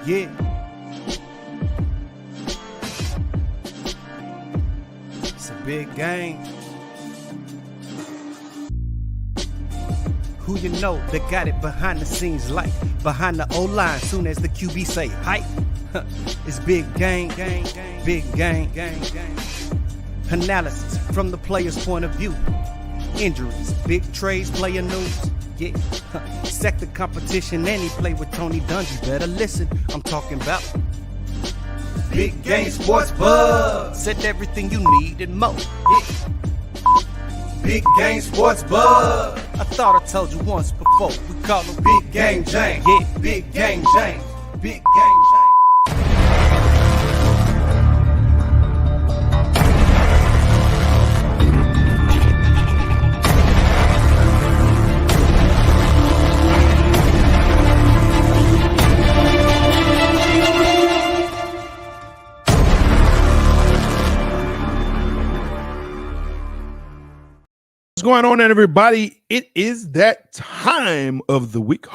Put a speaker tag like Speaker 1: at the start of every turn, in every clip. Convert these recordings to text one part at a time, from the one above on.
Speaker 1: Yeah. It's a big game. Who you know that got it behind the scenes, like behind the O-line, soon as the QB say hype. It's big game, big game. Analysis from the player's point of view. Injuries, big trades, player news. Yeah, sector competition, and he play with Tony Dungy. Better listen, I'm talking about Big Game Sports Buzz. Said everything you need and more. Yeah. Big Game Sports Buzz. I thought I told you once before. We call him Big Game James. Yeah, Big Game James. Big Game James.
Speaker 2: What's going on, everybody? It is that time of the week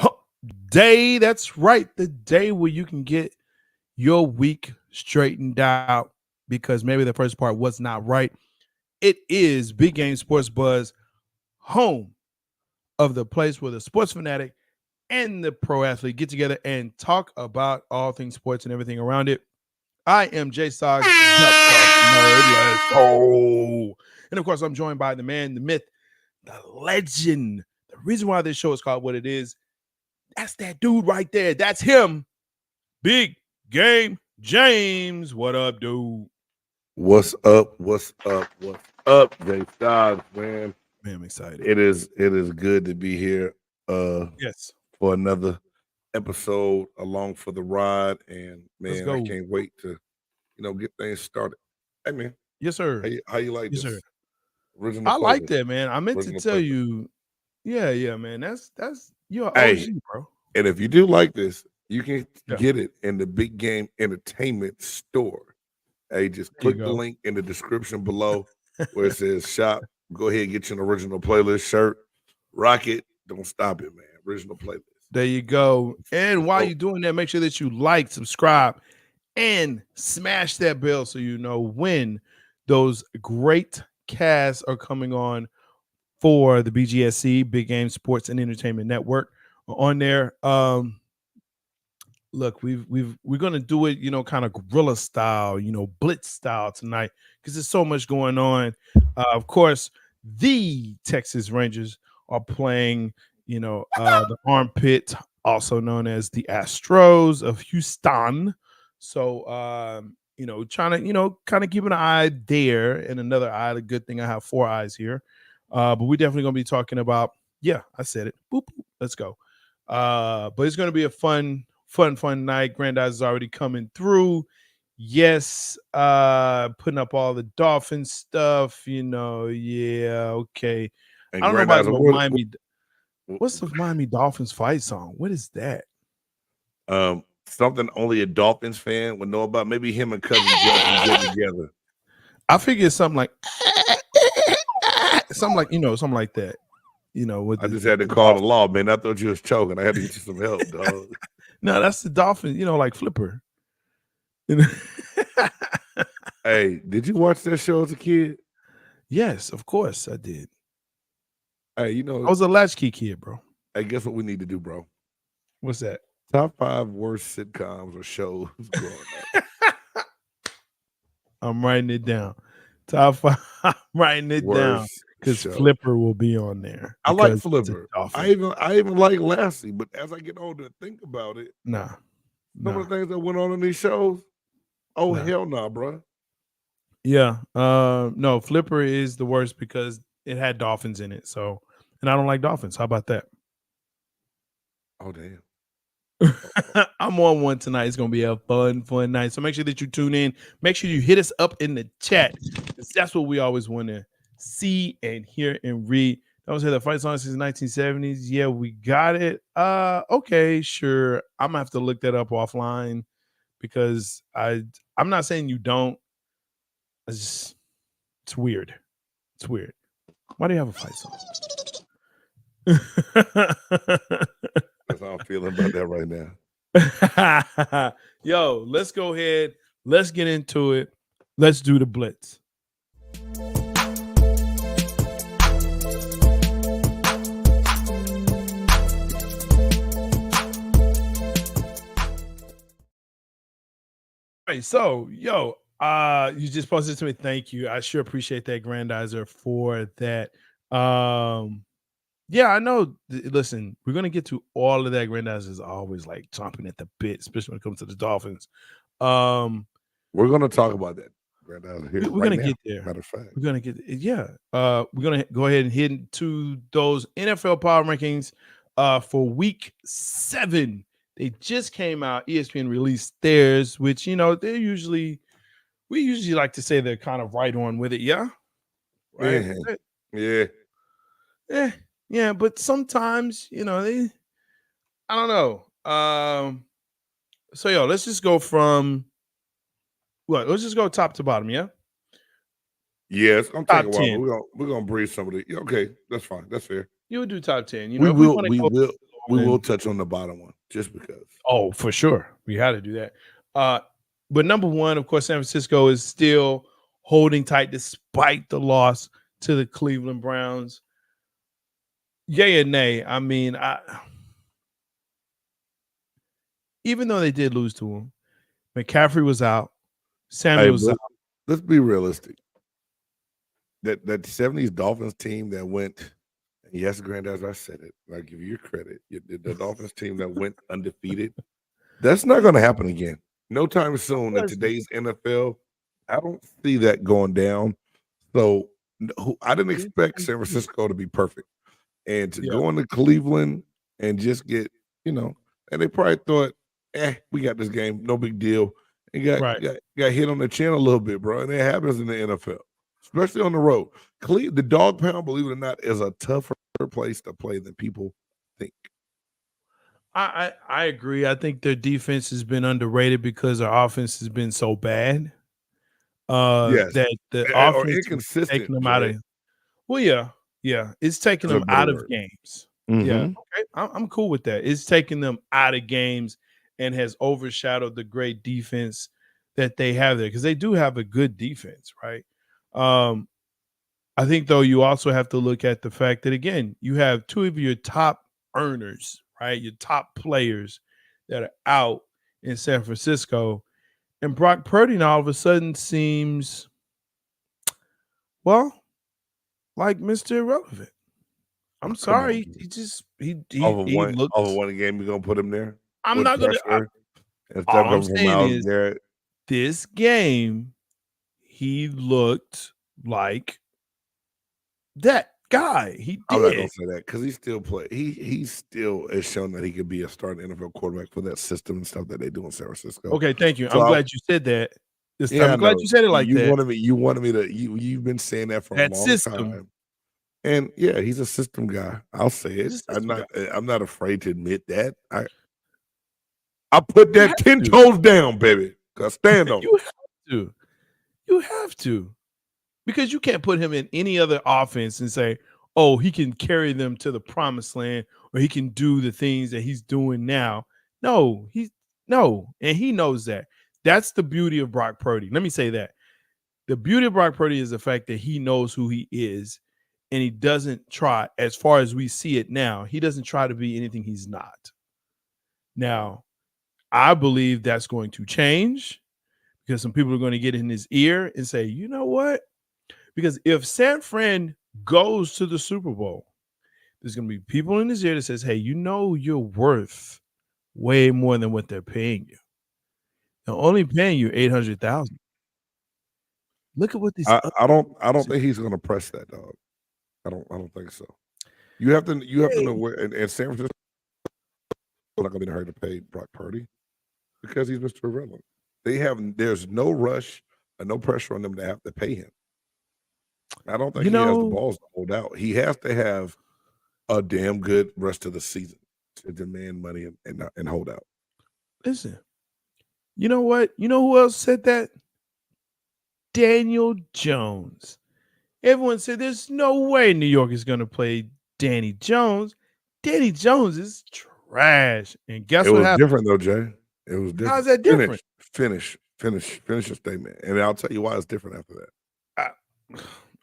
Speaker 2: day. That's right, the day where you can get your week straightened out because maybe the first part was not right. It is Big Game Sports Buzz, home of the place where the sports fanatic and the pro athlete get together and talk about all things sports and everything around it. I am J-Stogs Let's go. And of course, I'm joined by the man, the myth, the legend. The reason why this show is called what it is, that's that dude right there. That's him. Big Game James. What up, dude?
Speaker 3: What's up? What's up? What's up, J-Stogs, man?
Speaker 2: Man, I'm excited.
Speaker 3: It is good to be here.
Speaker 2: Yes.
Speaker 3: For another episode along for the ride. And man, I can't wait to, get things started. Hey man.
Speaker 2: Yes, sir.
Speaker 3: How you like
Speaker 2: yes,
Speaker 3: this?
Speaker 2: Sir.
Speaker 3: Original
Speaker 2: I like
Speaker 3: playlist.
Speaker 2: that, man. I meant
Speaker 3: Original
Speaker 2: to tell
Speaker 3: playlist.
Speaker 2: you. Yeah, man. That's you're
Speaker 3: Hey,
Speaker 2: OG, bro.
Speaker 3: And if you do like this, you can get it in the Big Game Entertainment store. Hey, just click the link in the description below where it says shop. Go ahead and get you an original playlist shirt. Rock it. Don't stop it, man. Original playlist.
Speaker 2: There you go. And while you're doing that, make sure that you like, subscribe, and smash that bell so you know when those great casts are coming on for the BGSC, Big Game Sports and Entertainment Network on there. Look, we're gonna do it, kind of guerrilla style, blitz style tonight because there's so much going on. Of course, the Texas Rangers are playing, the Armpit, also known as the Astros of Houston. So, trying to, kind of keep an eye there and another eye. The good thing I have 4 eyes here. But we're definitely going to be talking about, I said it. Boop, boop, let's go. But it's going to be a fun night. Grandize is already coming through. Yes, putting up all the Dolphin stuff, okay.
Speaker 3: And
Speaker 2: I don't know about the Miami. What's the Miami Dolphins fight song? What is that?
Speaker 3: Something only a Dolphins fan would know about. Maybe him and Cousin Justin get together.
Speaker 2: I figure something like something like that.
Speaker 3: I just had to call the law, man. I thought you was choking. I had to get you some help, dog.
Speaker 2: No, that's the Dolphins, like Flipper.
Speaker 3: Hey, did you watch that show as a kid?
Speaker 2: Yes, of course I did.
Speaker 3: Hey,
Speaker 2: I was a latchkey kid, bro.
Speaker 3: Hey, guess what we need to do, bro?
Speaker 2: What's that?
Speaker 3: Top 5 worst sitcoms or shows growing up.
Speaker 2: I'm writing it down. Top 5. I'm writing it down because Flipper will be on there.
Speaker 3: I like Flipper. I even like Lassie, but as I get older and think about it, some of the things that went on in these shows, hell nah, bro.
Speaker 2: Yeah. No, Flipper is the worst because it had dolphins in it. So, and I don't like dolphins. How about that?
Speaker 3: Oh, damn.
Speaker 2: I'm on one tonight. It's going to be a fun night. So make sure that you tune in. Make sure you hit us up in the chat. That's what we always want to see and hear and read. I was here the fight song since the 1970s. Yeah, we got it. Okay, sure. I'm gonna have to look that up offline because I'm not saying you don't. It's weird. It's weird. Why do you have a fight song?
Speaker 3: That's how I'm feeling about that right now.
Speaker 2: Yo, let's go ahead. Let's get into it. Let's do the blitz. All right, so yo, you just posted it to me. Thank you. I sure appreciate that, Grandizer, for that. Yeah, I know. Listen, we're gonna get to all of that. Grandizer is always like chomping at the bit, especially when it comes to the Dolphins.
Speaker 3: We're gonna talk about that. Grandizer here
Speaker 2: We're
Speaker 3: right
Speaker 2: gonna
Speaker 3: now.
Speaker 2: get there.
Speaker 3: Matter of fact,
Speaker 2: We're gonna get we're gonna go ahead and hit into those NFL power rankings for week 7. They just came out. ESPN released theirs, which we usually like to say they're kind of right on with it. Yeah. Right.
Speaker 3: Yeah.
Speaker 2: Yeah, but sometimes, I don't know. So yo, let's just go from let's just go top to bottom, yeah?
Speaker 3: Yeah, it's gonna take
Speaker 2: Top
Speaker 3: a while,
Speaker 2: 10.
Speaker 3: but we're gonna breeze some of it. Okay, that's fine. That's fair.
Speaker 2: You would do top 10.
Speaker 3: We will touch on the bottom one just because.
Speaker 2: Oh, for sure. We had to do that. But number 1, of course, San Francisco is still holding tight despite the loss to the Cleveland Browns. Yay or nay? I mean, even though they did lose to him, McCaffrey was out, Samuels was out.
Speaker 3: Let's be realistic. That 70s Dolphins team that went, yes, Grandizer, I said it. I give you your credit. The Dolphins team that went undefeated. That's not going to happen again. No time soon in today's NFL. I don't see that going down. So I didn't expect San Francisco to be perfect. And to go into Cleveland and just get, and they probably thought, we got this game, no big deal. And got hit on the chin a little bit, bro. And it happens in the NFL, especially on the road. The dog pound, believe it or not, is a tougher place to play than people think.
Speaker 2: I agree. I think their defense has been underrated because their offense has been so bad. That the offense is taking them out of. Well, yeah, it's taking them out of games.
Speaker 3: Mm-hmm.
Speaker 2: Yeah, okay, I'm cool with that. It's taking them out of games and has overshadowed the great defense that they have there because they do have a good defense, right? I think though you also have to look at the fact that again you have 2 of your top earners, right? Your top players that are out in San Francisco, and Brock Purdy now all of a sudden seems like Mr. Irrelevant. I'm sorry. He looks
Speaker 3: over one game. You're gonna put him there.
Speaker 2: I'm not gonna. All I'm saying is this game, he looked like that guy. He did.
Speaker 3: I'm not gonna say that because he still play. He still has shown that he could be a starting NFL quarterback for that system and stuff that they do in San Francisco.
Speaker 2: Okay, thank you. So I'm glad you said that. I'm glad you said it like that.
Speaker 3: You wanted me to. You've been saying that for a long time. And yeah, he's a system guy. I'll say it. I'm not afraid to admit that. I put that 10 toes down, baby. I stand on it.
Speaker 2: You have to. Because you can't put him in any other offense and say, oh, he can carry them to the promised land or he can do the things that he's doing now. No. And he knows that. That's the beauty of Brock Purdy. Let me say that. The beauty of Brock Purdy is the fact that he knows who he is. And he doesn't try, as far as we see it now, he doesn't try to be anything he's not. Now, I believe that's going to change because some people are going to get in his ear and say, you know what? Because if San Fran goes to the Super Bowl, there's going to be people in his ear that says, hey, you're worth way more than what they're paying you. They're only paying you $800,000. Look at what these.
Speaker 3: I don't think he's going to press that, dog. I don't think so. You have to know, and San Francisco is not going to be in a hurry to pay Brock Purdy because he's Mr. Irrelevant. There's no rush and no pressure on them to have to pay him. I don't think he has the balls to hold out. He has to have a damn good rest of the season to demand money and hold out.
Speaker 2: Listen, you know what? You know who else said that? Daniel Jones. Everyone said there's no way New York is going to play Danny Jones. Danny Jones is trash. And guess
Speaker 3: It
Speaker 2: what
Speaker 3: was
Speaker 2: happened?
Speaker 3: different though, Jay. It was different.
Speaker 2: How's that different?
Speaker 3: Finish your statement, and I'll tell you why it's different after that.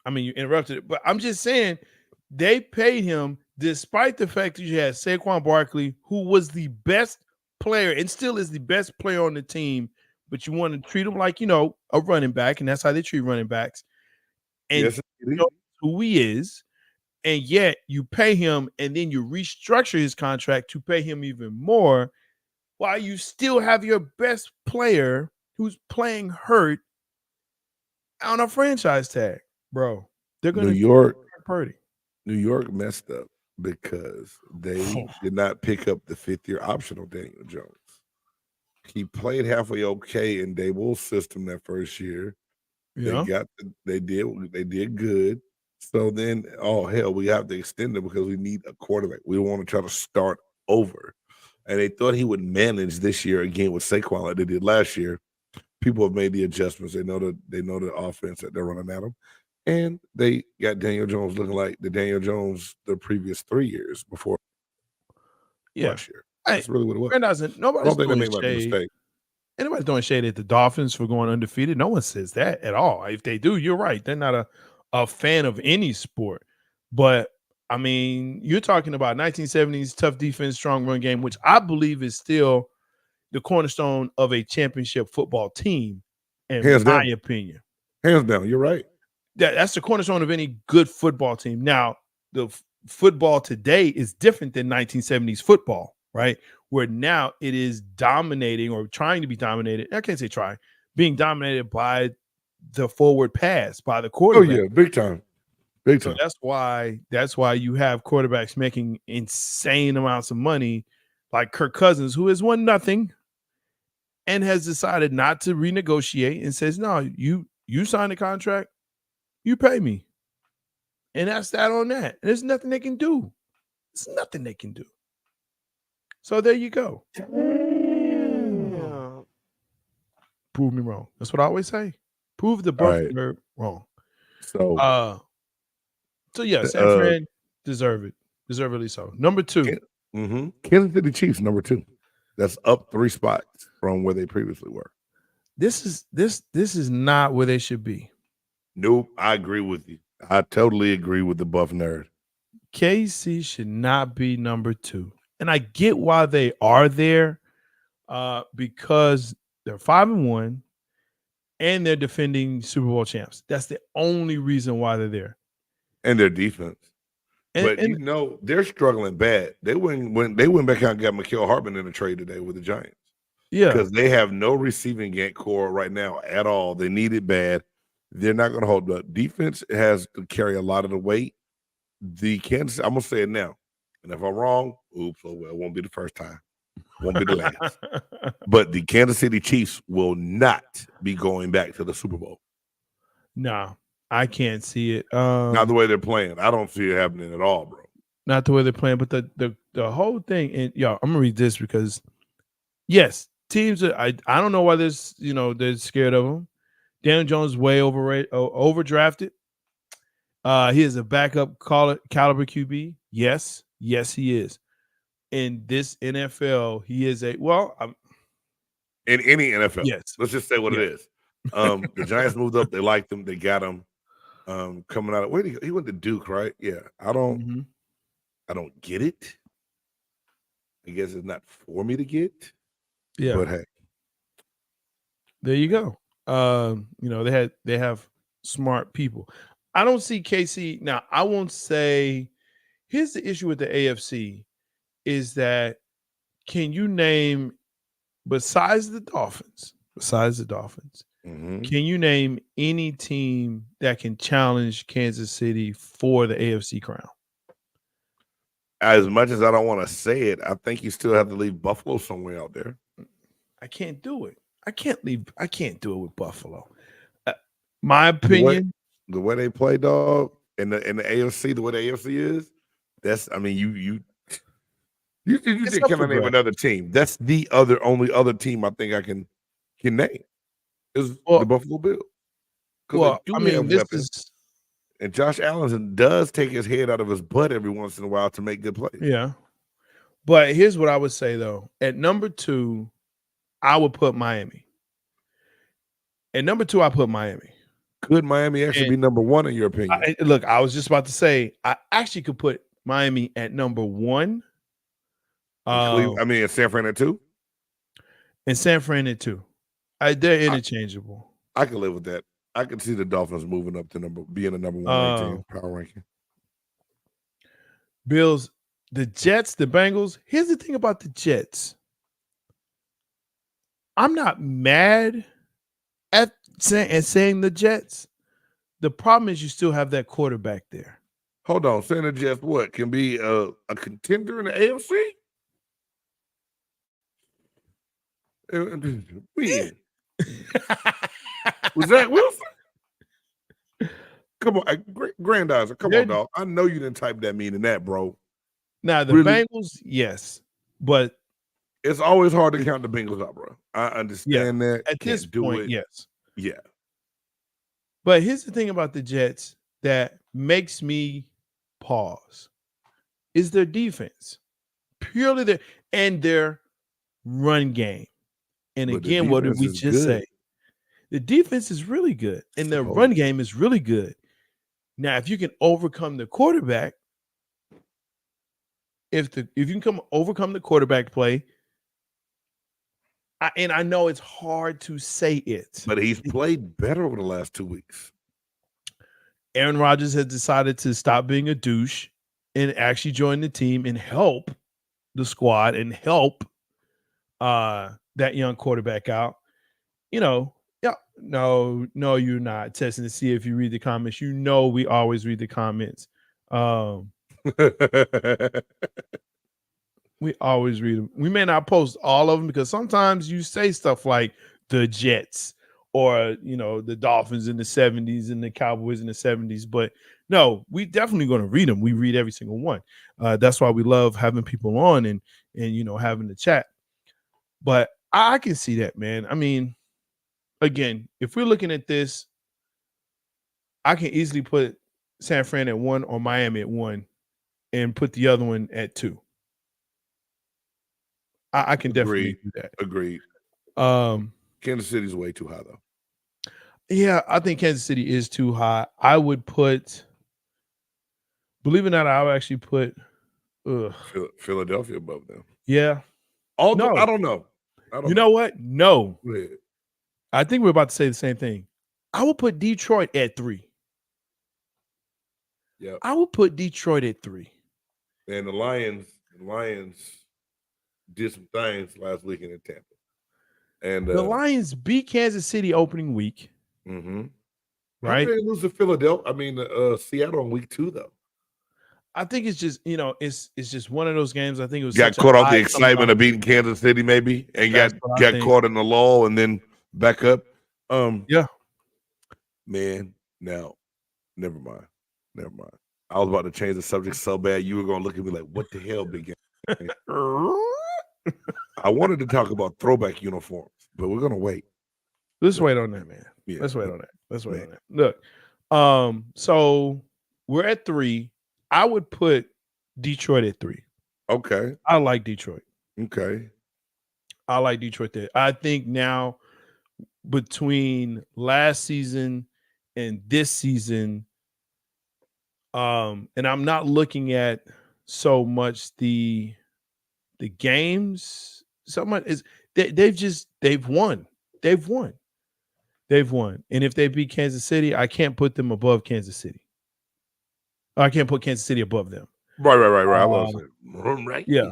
Speaker 2: I mean, you interrupted it, but I'm just saying they paid him despite the fact that you had Saquon Barkley, who was the best player and still is the best player on the team, but you want to treat him like, a running back, and that's how they treat running backs. And
Speaker 3: Yes,
Speaker 2: you know who he is, and yet you pay him, and then you restructure his contract to pay him even more, while you still have your best player who's playing hurt on a franchise tag, bro. They're going to
Speaker 3: New York
Speaker 2: Purdy.
Speaker 3: New York messed up because they did not pick up the 5th-year option on Daniel Jones. He played halfway okay in Dable's system that first year.
Speaker 2: Yeah.
Speaker 3: They did good. So then, oh hell, we have to extend it because we need a quarterback. We don't want to try to start over. And they thought he would manage this year again with Saquon like they did last year. People have made the adjustments. They know the offense that they're running at them. And they got Daniel Jones looking like the Daniel Jones the previous 3 years before last year. That's really what it was.
Speaker 2: Nobody's
Speaker 3: they
Speaker 2: doing
Speaker 3: made a mistake.
Speaker 2: Anybody's throwing shade at the Dolphins for going undefeated. No one says that at all. If they do, you're right. They're not a fan of any sport. But, I mean, you're talking about 1970s tough defense, strong run game, which I believe is still the cornerstone of a championship football team, in my opinion.
Speaker 3: Hands down, you're right.
Speaker 2: That's the cornerstone of any good football team. Now, the football today is different than 1970s football, right? Where now it is dominating or trying to be dominated. I can't say try, being dominated by the forward pass, by the quarterback.
Speaker 3: Oh yeah, big time.
Speaker 2: So that's why you have quarterbacks making insane amounts of money, like Kirk Cousins, who has won nothing and has decided not to renegotiate and says, no, you signed a contract, you pay me. And that's that on that. And there's nothing they can do. There's nothing they can do. So there you go.
Speaker 4: Damn.
Speaker 2: Prove me wrong. That's what I always say. Prove the bird wrong.
Speaker 3: So
Speaker 2: yeah, San Fran deserve it. Deservedly so. Number 2.
Speaker 3: Kansas City Chiefs, number 2. That's up 3 spots from where they previously were.
Speaker 2: This is not where they should be.
Speaker 3: Nope, I agree with you. I totally agree with the buff nerd.
Speaker 2: KC should not be number 2. And I get why they are there, because they're 5-1 and they're defending Super Bowl champs. That's the only reason why they're there.
Speaker 3: And their defense. But they're struggling bad. They went back out and got Mecole Hardman in a trade today with the Giants.
Speaker 2: Yeah.
Speaker 3: Because they have no receiving core right now at all. They need it bad. They're not going to hold up. Defense has to carry a lot of the weight. I'm going to say it now. And if I'm wrong, oops, oh well, it won't be the first time. Won't be the last. But the Kansas City Chiefs will not be going back to the Super Bowl.
Speaker 2: No, I can't see it.
Speaker 3: Not the way they're playing. I don't see it happening at all, bro.
Speaker 2: Not the way they're playing, but the whole thing. And I'm gonna read this because, yes, teams. I don't know why they're scared of him. Daniel Jones way overdrafted. He is a backup caliber QB. Yes, he is. In this NFL, he is in
Speaker 3: any NFL.
Speaker 2: Yes.
Speaker 3: Let's just say what it is. The Giants moved up. They liked him. They got him. Coming out of where did he went to Duke, right? Yeah. I don't get it. I guess it's not for me to get.
Speaker 2: Yeah.
Speaker 3: But hey.
Speaker 2: There you go. They have smart people. I don't see KC. Now, I won't say here's the issue with the AFC is that can you name besides the Dolphins, can you name any team that can challenge Kansas City for the AFC crown?
Speaker 3: As much as I don't want to say it, I think you still have to leave Buffalo somewhere out there.
Speaker 2: I can't do it. I can't do it with Buffalo. My opinion.
Speaker 3: The way they play, dog, in the AFC, the way the AFC is, you just cannot name another team. That's the only other team I think I can name is the Buffalo Bills.
Speaker 2: Well, I mean,
Speaker 3: and Josh Allen does take his head out of his butt every once in a while to make good plays.
Speaker 2: Yeah. But here's what I would say though. At number 2, I would put Miami. At number 2, I put Miami.
Speaker 3: Could Miami actually be number 1 in your opinion?
Speaker 2: Look, I was just about to say I actually could put Miami at number 1.
Speaker 3: And San Fran at 2?
Speaker 2: And San Fran at 2. They're interchangeable.
Speaker 3: I can live with that. I can see the Dolphins moving up to being the number 1 power ranking.
Speaker 2: Bills, the Jets, the Bengals. Here's the thing about the Jets. I'm not mad at saying the Jets. The problem is you still have that quarterback there.
Speaker 3: Hold on, saying the Jets what can be a contender in the AFC? When? Was that Wilson? Come on, Grandizer. Come on, dog. I know you didn't type that meaning that, bro.
Speaker 2: Now the Bengals, yes, but
Speaker 3: it's always hard to count the Bengals up, bro. I understand that.
Speaker 2: At this point, yes.
Speaker 3: Yeah.
Speaker 2: But here's the thing about the Jets that makes me pause is their defense. Purely their run game. And again, what did we just say? The defense is really good, and their run game is really good. Now, if you can overcome the quarterback, if you can overcome the quarterback play, and I know it's hard to say it,
Speaker 3: but he's played better over the last 2 weeks.
Speaker 2: Aaron Rodgers has decided to stop being a douche and actually join the team and help the squad and help that young quarterback out. No, you're not testing to see if you read the comments. We always read the comments. We always read them. We may not post all of them because sometimes you say stuff like the Jets or, the Dolphins in the 70s and the Cowboys in the 70s. But no, we definitely going to read them. We read every single one. That's why we love having people on and having the chat. But I can see that, man. I mean, again, if we're looking at this, I can easily put San Fran at 1 or Miami at 1 and put the other one at 2. I can definitely do that.
Speaker 3: Agreed. Kansas City's way too high, though.
Speaker 2: Yeah, I think Kansas City is too high. I would put, believe it or not, I would actually put
Speaker 3: Philadelphia above them.
Speaker 2: Yeah.
Speaker 3: No. I don't know.
Speaker 2: You know what? No.
Speaker 3: Yeah.
Speaker 2: I think we're about to say the same thing. I will put Detroit at 3.
Speaker 3: Yeah.
Speaker 2: I will put Detroit at 3.
Speaker 3: And the Lions did some things last weekend in Tampa. And
Speaker 2: the Lions beat Kansas City opening week.
Speaker 3: Mm-hmm.
Speaker 2: Right?
Speaker 3: How did they lose to Philadelphia? Seattle in week 2, though.
Speaker 2: I think it's just, it's just one of those games. I think it was
Speaker 3: got caught off the excitement of beating Kansas City, maybe, and got caught in the lull and then back up.
Speaker 2: Yeah.
Speaker 3: Man, now, never mind. I was about to change the subject so bad you were gonna look at me like, what the hell, Big Game? I wanted to talk about throwback uniforms, but we're gonna wait.
Speaker 2: Let's wait on that, man.
Speaker 3: Yeah.
Speaker 2: Let's wait on that. Look, so we're at 3. I would put Detroit at 3.
Speaker 3: Okay.
Speaker 2: I like Detroit.
Speaker 3: Okay.
Speaker 2: I like Detroit there. I think now between last season and this season, and I'm not looking at so much the games so much is they've won. And if they beat Kansas City, I can't put them above Kansas City. I can't put Kansas City above them.
Speaker 3: Right. I love it. Right.
Speaker 2: Yeah.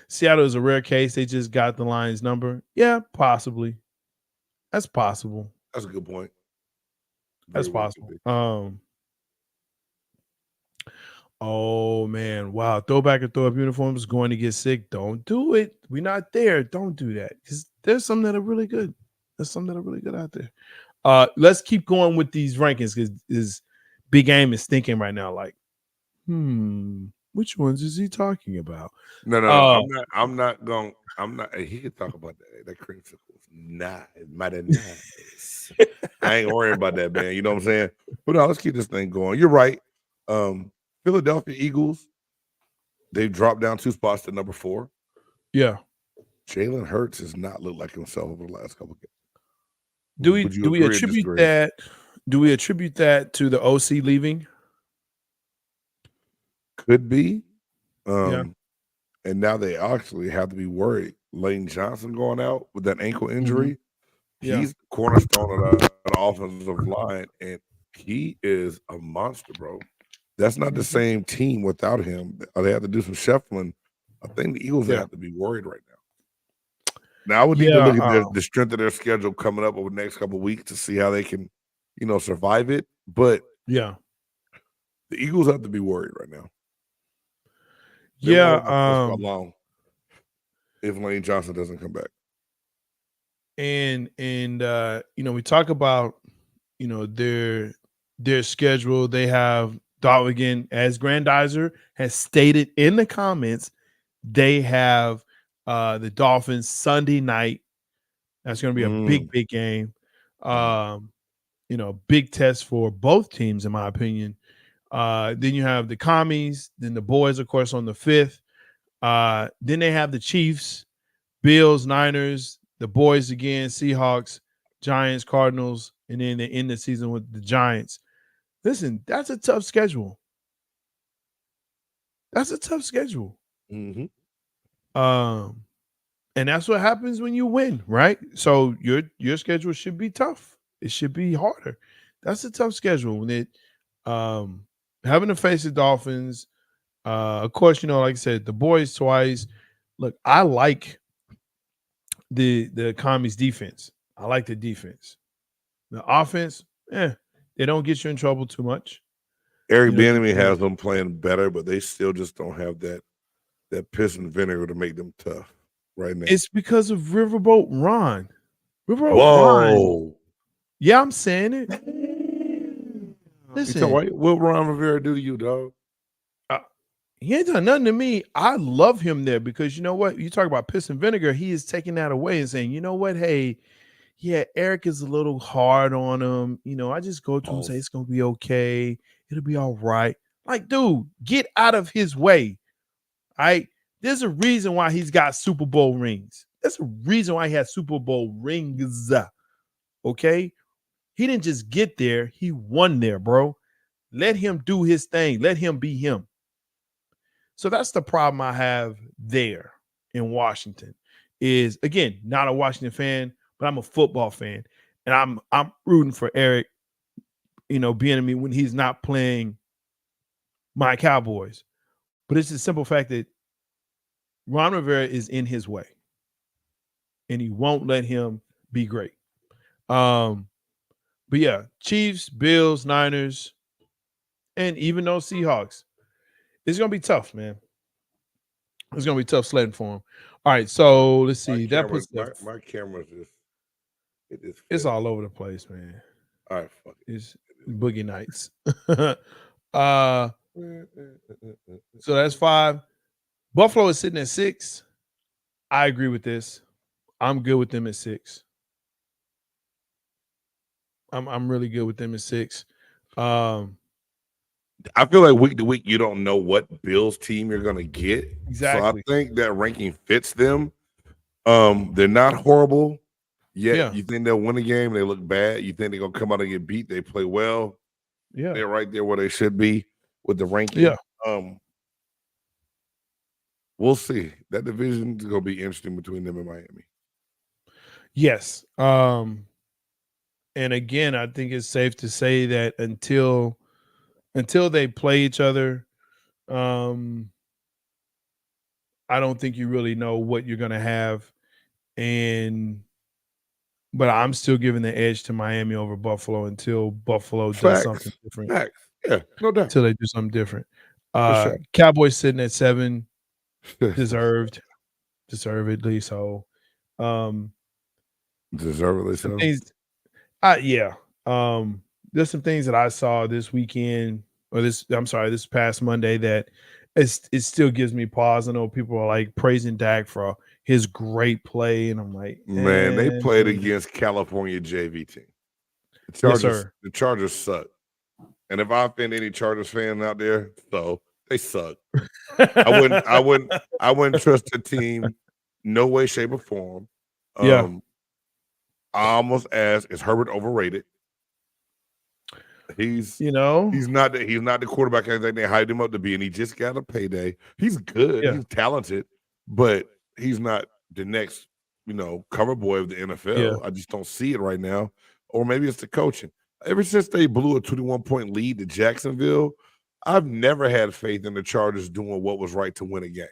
Speaker 2: Seattle is a rare case. They just got the Lions number. Yeah, possibly. That's possible.
Speaker 3: That's a good point.
Speaker 2: That's possible. Oh man, wow! Throwback and throw up uniforms going to get sick. Don't do it. We're not there. Don't do that because there's some that are really good. There's some that are really good out there. Let's keep going with these rankings because this Big Game is thinking right now, like, which ones is he talking about?
Speaker 3: No. I'm not. He can talk about that. That creamsicle is mighty nice. I ain't worrying about that, man. You know what I'm saying? But no, let's keep this thing going. You're right. Philadelphia Eagles They dropped down 2 spots to number 4.
Speaker 2: Yeah.
Speaker 3: Jalen Hurts has not looked like himself over the last couple of games.
Speaker 2: Do we attribute that? Do we attribute that to the OC leaving?
Speaker 3: Could be.
Speaker 2: Yeah.
Speaker 3: And now they actually have to be worried. Lane Johnson going out with that ankle injury.
Speaker 2: Yeah.
Speaker 3: He's the cornerstone of that offensive line, and he is a monster, bro. That's not the same team without him. They have to do some shuffling. I think the Eagles have to be worried right now. Now I would need to look at the strength of their schedule coming up over the next couple of weeks to see how they can, survive it. But
Speaker 2: yeah,
Speaker 3: the Eagles have to be worried right now. Long if Lane Johnson doesn't come back.
Speaker 2: And we talk about their schedule. They have again, as Grandizer has stated in the comments, they have the Dolphins Sunday night. That's going to be a big game. Big test for both teams, in my opinion. Then you have the Commies, then the Boys, of course, on the 5th. Then they have the Chiefs, Bills, Niners, the Boys again, Seahawks, Giants, Cardinals, and then they end the season with the Giants. Listen, that's a tough schedule.
Speaker 3: Mm-hmm.
Speaker 2: And that's what happens when you win, right? So your schedule should be tough. It should be harder. That's a tough schedule when it having to face the Dolphins. Of course, like I said, the Boys twice. Look, I like the Commies defense. I like the defense. The offense, they don't get you in trouble too much.
Speaker 3: Eric Bieniemy has them playing better, but they still just don't have that piss and vinegar to make them tough right now.
Speaker 2: It's because of Riverboat Ron.
Speaker 3: Ron.
Speaker 2: Yeah, I'm saying it. Listen,
Speaker 3: what Ron Rivera do to you, dog?
Speaker 2: He ain't done nothing to me. I love him there because you know what? You talk about piss and vinegar. He is taking that away and saying, you know what? Hey, yeah, Eric is a little hard on him. I just go to him and say, it's going to be okay. It'll be all right. Like, dude, get out of his way. All right? There's a reason why he's got Super Bowl rings. There's a reason why he has Super Bowl rings. Okay? He didn't just get there. He won there, bro. Let him do his thing. Let him be him. So that's the problem I have there in Washington is, again, not a Washington fan, but I'm a football fan. And I'm rooting for Eric, Bieniemy when he's not playing my Cowboys. But it's the simple fact that Ron Rivera is in his way. And he won't let him be great. But yeah, Chiefs, Bills, Niners, and even those Seahawks. It's going to be tough, man. It's going to be tough sledding for him. All right, so let's see.
Speaker 3: My camera's
Speaker 2: it's all over the place, man.
Speaker 3: All right, fuck it.
Speaker 2: It's Boogie Nights. So that's 5. Buffalo is sitting at 6. I agree with this. I'm good with them at 6. I'm really good with them at 6.
Speaker 3: I feel like week to week, you don't know what Bills team you're going to get.
Speaker 2: Exactly.
Speaker 3: So I think that ranking fits them. They're not horrible. Yet you think they'll win a game, they look bad. You think they're going to come out and get beat, they play well.
Speaker 2: Yeah.
Speaker 3: They're right there where they should be with the ranking.
Speaker 2: Yeah.
Speaker 3: We'll see. That division is going to be interesting between them and Miami.
Speaker 2: Yes. And again, I think it's safe to say that until they play each other, I don't think you really know what you're going to have. But I'm still giving the edge to Miami over Buffalo until Buffalo does something different.
Speaker 3: Facts. Yeah, no doubt.
Speaker 2: Until they do something different.
Speaker 3: Sure.
Speaker 2: Cowboys sitting at 7, deservedly so.
Speaker 3: Deservedly so.
Speaker 2: Yeah. There's some things that I saw this weekend, this past Monday that it still gives me pause. I know people are like praising Dak for his great play, and I'm like,
Speaker 3: man, they played against California JV team. The Chargers suck. And if I offend any Chargers fan out there, so They suck. I wouldn't trust the team, no way, shape, or form.
Speaker 2: Yeah.
Speaker 3: I almost asked, is Herbert overrated? He's
Speaker 2: not
Speaker 3: the quarterback I think they hyped him up to be, and he just got a payday. He's good, he's talented, but he's not the next, cover boy of the NFL.
Speaker 2: Yeah.
Speaker 3: I just don't see it right now. Or maybe it's the coaching. Ever since they blew a 21-point lead to Jacksonville, I've never had faith in the Chargers doing what was right to win a game.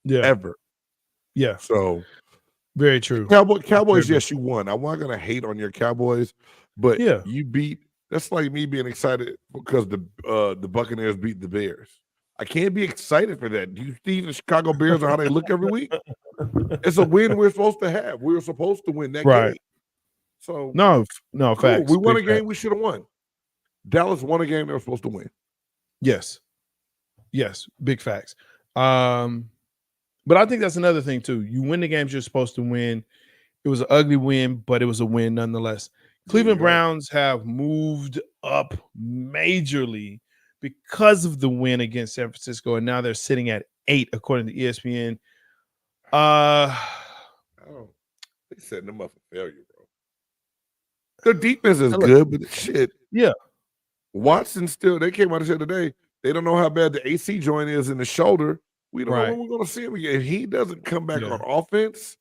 Speaker 2: Yeah.
Speaker 3: Ever.
Speaker 2: Yeah.
Speaker 3: So
Speaker 2: very true.
Speaker 3: Cowboys, yes, you won. I'm not gonna hate on your Cowboys, but you beat. That's like me being excited because the Buccaneers beat the Bears. I can't be excited for that. Do you see the Chicago Bears and how they look every week? It's a win we're supposed to have. We were supposed to win that game. So
Speaker 2: no,
Speaker 3: cool.
Speaker 2: facts.
Speaker 3: We won a game we should have won. Dallas won a game they were supposed to win.
Speaker 2: Yes, big facts. But I think that's another thing too. You win the games you're supposed to win. It was an ugly win, but it was a win nonetheless. Cleveland Browns have moved up majorly because of the win against San Francisco, and now they're sitting at 8, according to ESPN.
Speaker 3: They're setting them up for failure, bro. Their defense is good, but shit.
Speaker 2: Yeah.
Speaker 3: Watson still, they came out and said today, they don't know how bad the AC joint is in the shoulder. We don't know when we're going to see him again. If he doesn't come back on offense,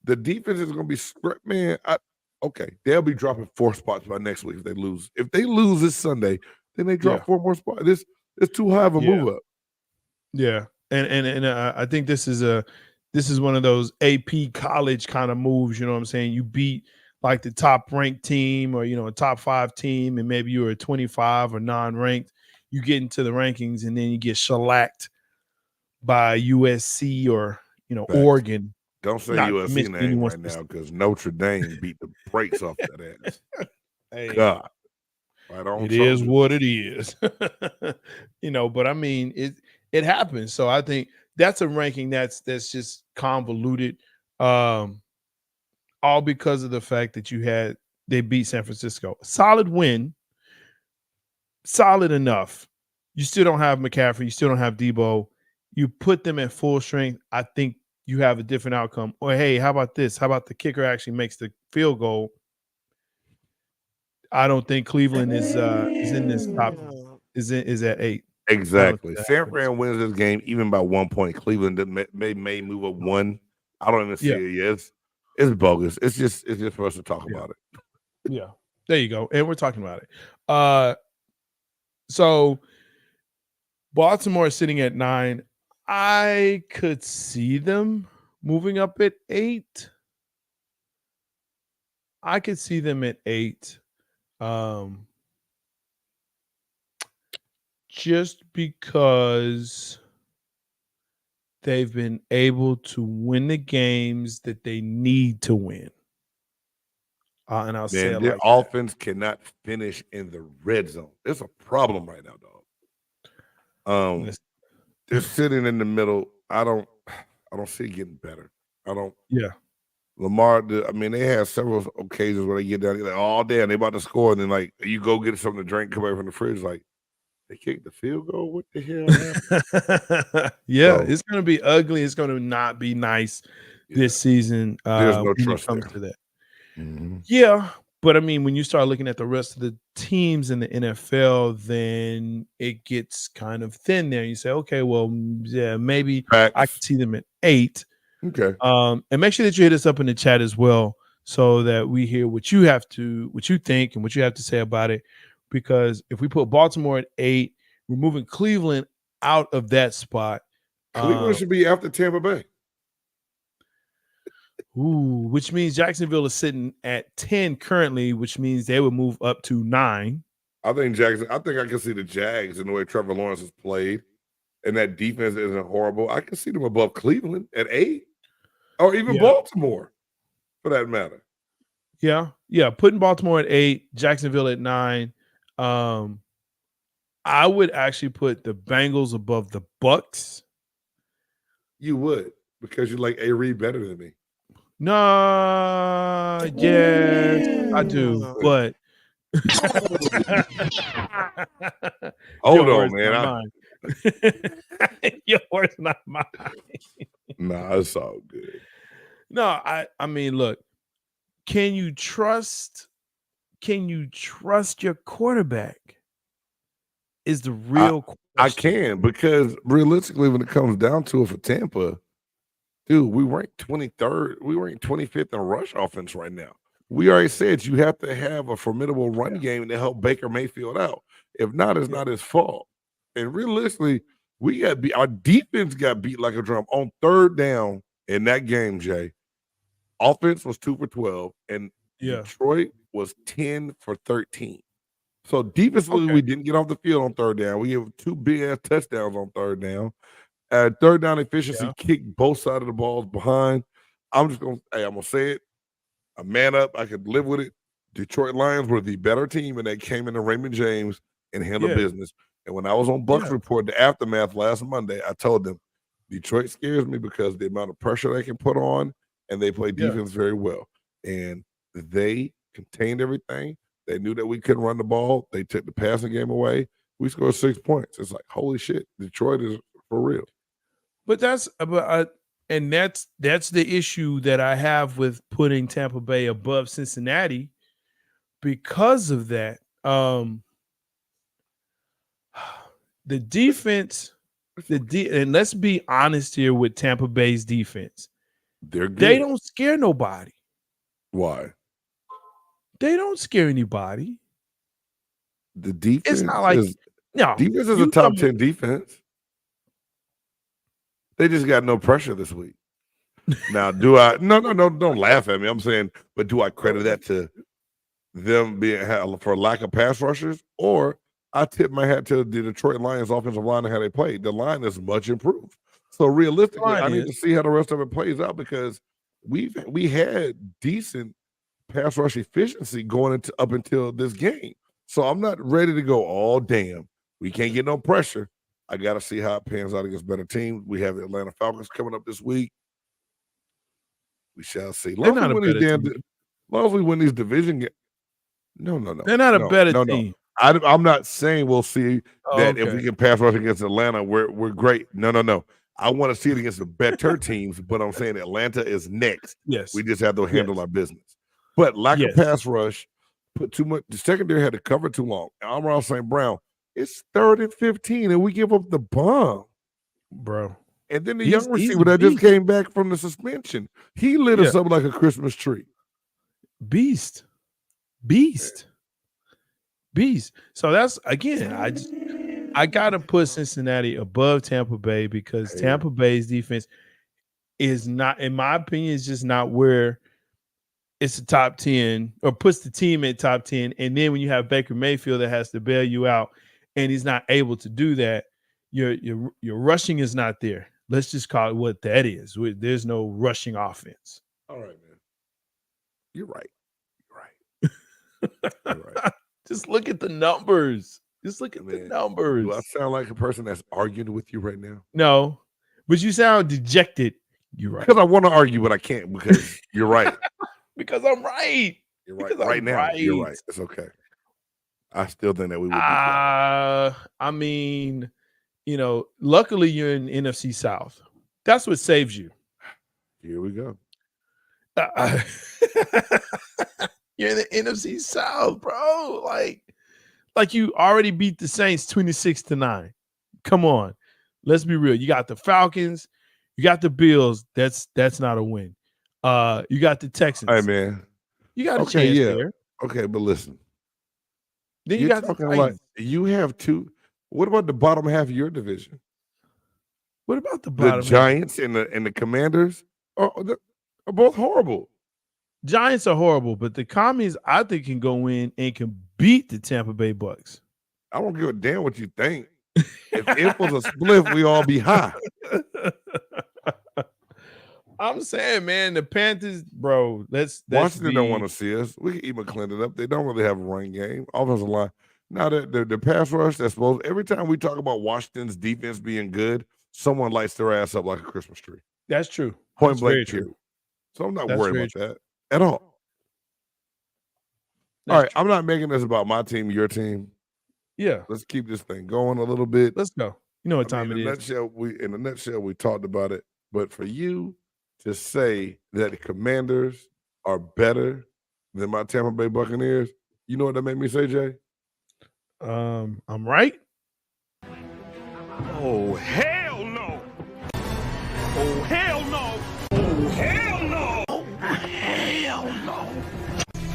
Speaker 3: the defense is going to be script, man. Okay, they'll be dropping 4 spots by next week if they lose. If they lose this Sunday, then they drop 4 more spots. It's too high of a move up.
Speaker 2: Yeah, and I think this is one of those AP college kind of moves. You know what I'm saying? You beat like the top ranked team or a top 5 team, and maybe you were 25 or non-ranked. You get into the rankings, and then you get shellacked by USC or Oregon.
Speaker 3: Don't say USC name right now because Notre Dame beat the brakes off that ass.
Speaker 2: Hey,
Speaker 3: God, right
Speaker 2: it is what it is. But I mean, it happens. So I think that's a ranking that's just convoluted, all because of the fact that they beat San Francisco. Solid win, solid enough. You still don't have McCaffrey. You still don't have Debo. You put them at full strength. I think you have a different outcome. Or hey, how about this? How about the kicker actually makes the field goal? I don't think Cleveland is in this top. Is at 8.
Speaker 3: Exactly. San Fran wins this game even by 1 point. Cleveland may move up 1. I don't even see it yet. It's bogus. It's just for us to talk about it.
Speaker 2: Yeah. There you go. And we're talking about it. So Baltimore is sitting at 9. I could see them moving up at 8. I could see them at 8. Just because they've been able to win the games that they need to win. And I'll say
Speaker 3: their offense cannot finish in the red zone. It's a problem right now, dog. They're sitting in the middle. I don't see it getting better. Lamar, they had several occasions where they get down, like, oh damn, they about to score, and then like you go get something to drink, come back from the fridge, like they kicked the field goal. What the hell?
Speaker 2: It's gonna be ugly. It's gonna not be nice this season.
Speaker 3: There's no trust
Speaker 2: when it comes
Speaker 3: there.
Speaker 2: to that.
Speaker 3: Mm-hmm.
Speaker 2: Yeah. But I mean, when you start looking at the rest of the teams in the NFL, then it gets kind of thin there. You say, okay, well, yeah, maybe I can see them at 8.
Speaker 3: Okay.
Speaker 2: And make sure that you hit us up in the chat as well, so that we hear what you think and what you have to say about it. Because if we put Baltimore at 8, we're moving Cleveland out of that spot.
Speaker 3: Cleveland should be after Tampa Bay.
Speaker 2: Which means Jacksonville is sitting at 10 currently, which means they would move up to 9.
Speaker 3: I think I can see the Jags in the way Trevor Lawrence has played, and that defense isn't horrible. I can see them above Cleveland at 8, or even Baltimore, for that matter.
Speaker 2: Yeah. Putting Baltimore at 8, Jacksonville at 9. I would actually put the Bengals above the Bucks.
Speaker 3: You would, because you like A. Reed better than me.
Speaker 2: No, yes, I do, but
Speaker 3: hold on, man.
Speaker 2: Yours, not mine.
Speaker 3: Nah, it's all good.
Speaker 2: No, I mean, look, can you trust your quarterback? Is the real question.
Speaker 3: I can, because realistically, when it comes down to it for Tampa, dude, we ranked 23rd. We ranked 25th in rush offense right now. We already said you have to have a formidable run game to help Baker Mayfield out. If not, it's not his fault. And realistically, our defense got beat like a drum on third down in that game, Jay. Offense was 2 for 12, and Detroit was 10 for 13. So defensively, we didn't get off the field on third down. We have 2 big-ass touchdowns on third down. Third down efficiency kicked both sides of the balls behind. I'm going to say it. A man up. I could live with it. Detroit Lions were the better team, and they came into Raymond James and handled business. And when I was on Bucks Report, the aftermath last Monday, I told them, Detroit scares me because the amount of pressure they can put on, and they play defense very well. And they contained everything. They knew that we couldn't run the ball. They took the passing game away. We scored 6 points. It's like, holy shit, Detroit is for real.
Speaker 2: But that's the issue that I have with putting Tampa Bay above Cincinnati because of that. The defense, and let's be honest here with Tampa Bay's defense.
Speaker 3: They're good.
Speaker 2: They don't scare nobody.
Speaker 3: Why?
Speaker 2: They don't scare anybody.
Speaker 3: The defense,
Speaker 2: it's not like
Speaker 3: defense is a top 10 defense. They just got no pressure this week. Now, do I? No, don't laugh at me. I'm saying, but do I credit that to them being for lack of pass rushers, or I tip my hat to the Detroit Lions offensive line and how they played? The line is much improved. So realistically, I need to see how the rest of it plays out, because we had decent pass rush efficiency going up until this game. So I'm not ready to go, oh, damn, we can't get no pressure. I got to see how it pans out against better teams. We have the Atlanta Falcons coming up this week. We shall see. Long as we win these division games. No.
Speaker 2: They're not a better team.
Speaker 3: I'm not saying we'll see that if we can pass rush against Atlanta, we're great. No. I want to see it against the better teams, but I'm saying Atlanta is next.
Speaker 2: Yes.
Speaker 3: We just have to handle our business. But lack of pass rush, put too much. The secondary had to cover too long. Amon-Ra St. Brown, it's 3rd and 15, and we give up the bomb.
Speaker 2: Bro.
Speaker 3: And then the young receiver that just came back from the suspension, he lit us up like a Christmas tree.
Speaker 2: Beast. So that's, again, I got to put Cincinnati above Tampa Bay, because Tampa Bay's defense is not, in my opinion, is just not where it's the top 10 or puts the team in top 10. And then when you have Baker Mayfield that has to bail you out and he's not able to do that, your rushing is not there. Let's just call it what that is. There's no rushing offense.
Speaker 3: All right, man. You're right.
Speaker 2: Just look at the numbers. The numbers.
Speaker 3: Do I sound like a person that's arguing with you right now?
Speaker 2: No, but you sound dejected. You're right.
Speaker 3: Because I want to argue, but I can't, because you're right.
Speaker 2: Because I'm right.
Speaker 3: You're right. Right now, you're right. It's okay. I still think that we would be
Speaker 2: I mean, luckily you're in NFC South. That's what saves you.
Speaker 3: Here we go.
Speaker 2: You're in the NFC South, bro. Like you already beat the Saints 26-9. Come on. Let's be real. You got the Falcons. You got the Bills. That's not a win. You got the Texans.
Speaker 3: Hey, man.
Speaker 2: You got a chance there.
Speaker 3: Okay, but listen.
Speaker 2: Then you got the
Speaker 3: like you have two. What about the bottom half of your division?
Speaker 2: What about the bottom?
Speaker 3: The Giants and the Commanders are both horrible.
Speaker 2: Giants are horrible, but the Commies, I think, can go in and can beat the Tampa Bay Bucks.
Speaker 3: I don't give a damn what you think. If it was a split, we all be high.
Speaker 2: I'm saying, man, the Panthers, bro.
Speaker 3: Washington don't want to see us. We can even clean it up. They don't really have a run game, offensive line. Now the pass rush, that's supposed. Every time we talk about Washington's defense being good, someone lights their ass up like a Christmas tree.
Speaker 2: That's true.
Speaker 3: Point blank true. So I'm not worried about that at all. All right, I'm not making this about my team, your team.
Speaker 2: Yeah.
Speaker 3: Let's keep this thing going a little bit.
Speaker 2: Let's go. You know what time
Speaker 3: in
Speaker 2: it
Speaker 3: a
Speaker 2: is.
Speaker 3: nutshell, we talked about it. But for you to say that the Commanders are better than my Tampa Bay Buccaneers, you know what that made me say, Jay?
Speaker 2: I'm right.
Speaker 4: Oh, hell no. Oh, hell no. Oh, hell no. Oh, hell no.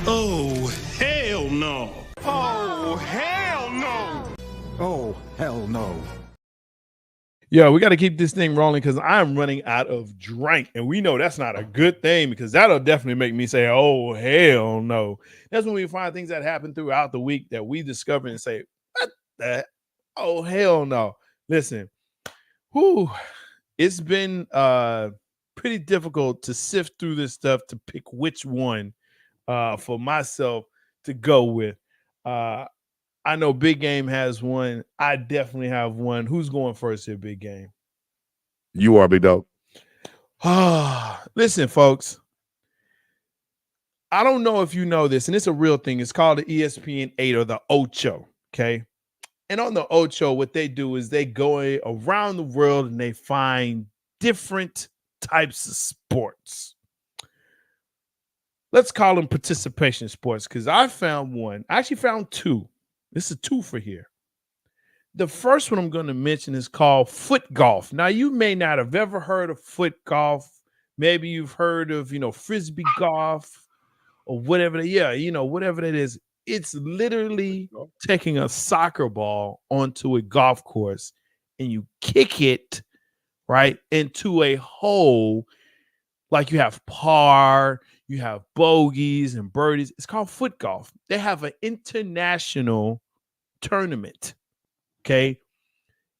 Speaker 4: Oh, hell no. Oh, hell no. Oh, hell no.
Speaker 2: Yeah, we got to keep this thing rolling because I'm running out of drink. And we know that's not a good thing because that'll definitely make me say, oh, hell no. That's when we find things that happen throughout the week that we discover and say, what the? Oh, hell no. Listen, it's been pretty difficult to sift through this stuff to pick which one for myself to go with. I know Big Game has one. I definitely have one. Who's going first here, Big Game?
Speaker 3: You are, big dog.
Speaker 2: Listen, folks. I don't know if you know this, and it's a real thing. It's called the ESPN 8 or the Ocho, okay? And on the Ocho, what they do is they go around the world and they find different types of sports. Let's call them participation sports because I found one. I actually found two. This is two for here. The first one I'm going to mention is called foot golf. Now, you may not have ever heard of foot golf. Maybe you've heard of, frisbee golf or whatever. Whatever that is. It's literally taking a soccer ball onto a golf course and you kick it right into a hole. Like you have par, you have bogeys and birdies. It's called foot golf. They have an international tournament. Okay.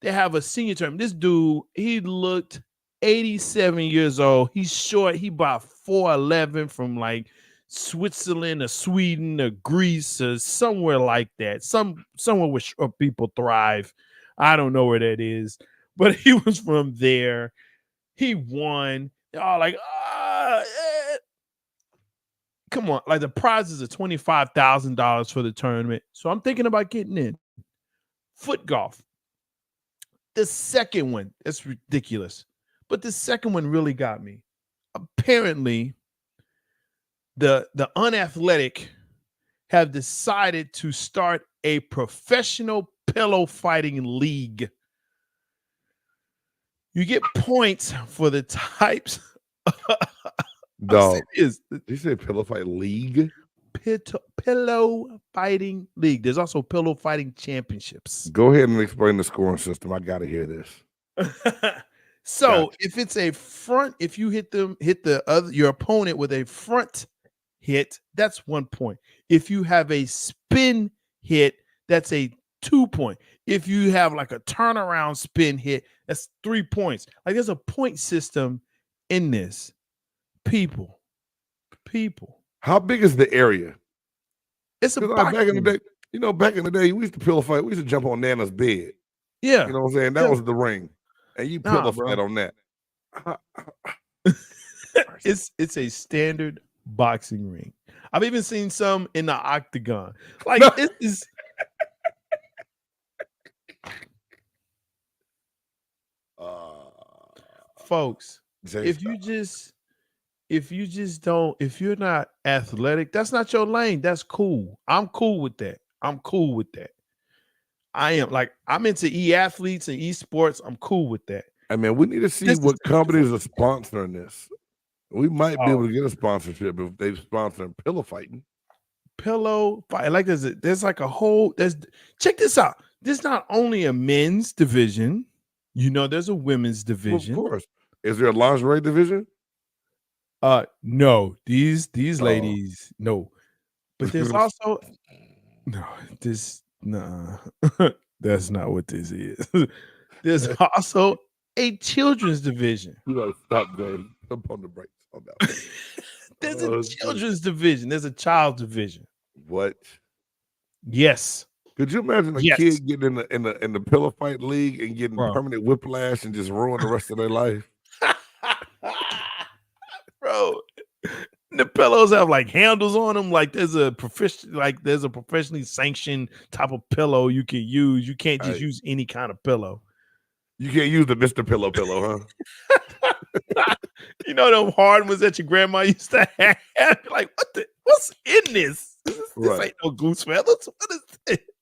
Speaker 2: They have a senior tournament. This dude, he looked 87 years old. He's short. He about 4'11" from like Switzerland or Sweden or Greece or somewhere like that. Somewhere where short people thrive. I don't know where that is, but he was from there. He won. They're all like, come on. Like the prizes are $25,000 for the tournament. So I'm thinking about getting in. Foot golf. The second one, that's ridiculous. But the second one really got me. Apparently, the unathletic have decided to start a professional pillow fighting league. You get points for the types.
Speaker 3: Dog, did you say pillow fight league?
Speaker 2: Pillow fighting league. There's also pillow fighting championships.
Speaker 3: Go ahead and explain the scoring system. I got to hear this.
Speaker 2: So if it's a front, if you hit your opponent with a front hit, that's 1 point. If you have a spin hit, that's a 2 point. If you have like a turnaround spin hit, that's 3 points. Like there's a point system in this. People.
Speaker 3: How big is the area?
Speaker 2: It's
Speaker 3: back in the day. Back in the day, we used to pillow fight. We used to jump on Nana's bed.
Speaker 2: Yeah,
Speaker 3: you know what I'm saying. That was the ring, and you pillow fight on that.
Speaker 2: It's a standard boxing ring. I've even seen some in the octagon. Like this is. Folks, if you're not athletic, that's not your lane. That's cool. I'm cool with that. I'm into e-athletes and e-sports. I'm cool with that.
Speaker 3: I mean, we need to see what companies are sponsoring this. We might be able to get a sponsorship if they're sponsoring pillow fighting.
Speaker 2: Pillow fight. Like there's like a whole check this out. There's not only a men's division, there's a women's division.
Speaker 3: Well, of course. Is there a lingerie division?
Speaker 2: No, these ladies, no. But there's also that's not what this is. There's also a children's division.
Speaker 3: You gotta stop, James. Up on the brakes on that one.
Speaker 2: There's a children's division. There's a child division.
Speaker 3: What?
Speaker 2: Yes.
Speaker 3: Could you imagine a kid getting in the pillow fight league and getting permanent whiplash and just ruin the rest of their life?
Speaker 2: Bro, the pillows have like handles on them. Like there's a professionally sanctioned type of pillow you can use. You can't just use any kind of pillow.
Speaker 3: You can't use the Mr. Pillow, huh?
Speaker 2: You know them hard ones that your grandma used to have. Like, what's in this? This ain't no goose feathers. What is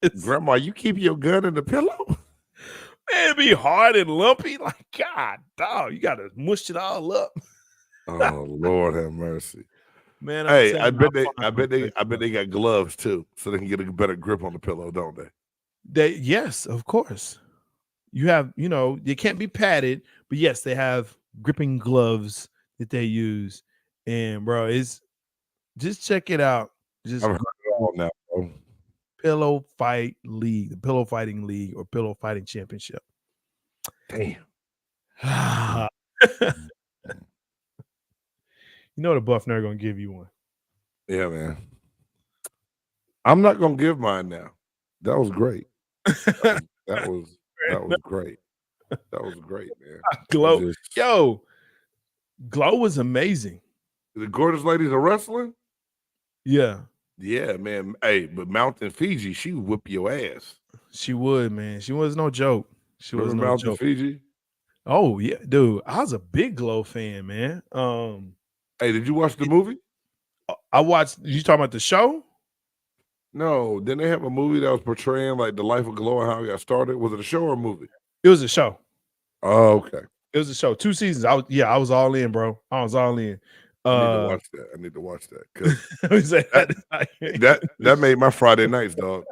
Speaker 2: this?
Speaker 3: Grandma, you keep your gun in the pillow?
Speaker 2: Man, it'd be hard and lumpy. Like, God, dog, you gotta mush it all up.
Speaker 3: Oh, Lord have mercy.
Speaker 2: Man,
Speaker 3: hey, I bet they got gloves too, so they can get a better grip on the pillow, don't they?
Speaker 2: Yes, of course. You have, they can't be padded, but yes, they have gripping gloves that they use. And bro, just check it out. Just
Speaker 3: I've heard it all now, bro.
Speaker 2: Pillow Fight League, the Pillow Fighting League or Pillow Fighting Championship.
Speaker 3: Damn.
Speaker 2: The buff nerd gonna give you one.
Speaker 3: Yeah, man. I'm not gonna give mine now. That was great. That was great. That was great, man.
Speaker 2: Glow, Glow was amazing.
Speaker 3: The gorgeous ladies are wrestling.
Speaker 2: Yeah,
Speaker 3: man. Hey, but Mountain Fiji, she would whip your ass.
Speaker 2: She would, man. She was no joke. She was no
Speaker 3: Mountain
Speaker 2: joke.
Speaker 3: Fiji.
Speaker 2: Oh yeah, dude. I was a big Glow fan, man.
Speaker 3: Hey, did you watch the movie?
Speaker 2: I watched. You talking about the show?
Speaker 3: No, didn't they have a movie that was portraying like the life of Glow and how it got started? Was it a show or a movie?
Speaker 2: It was a show.
Speaker 3: Oh, okay.
Speaker 2: It was a show. 2 seasons. I was all in, bro. I was all in.
Speaker 3: I need to watch that. Cause that made my Friday nights, dog.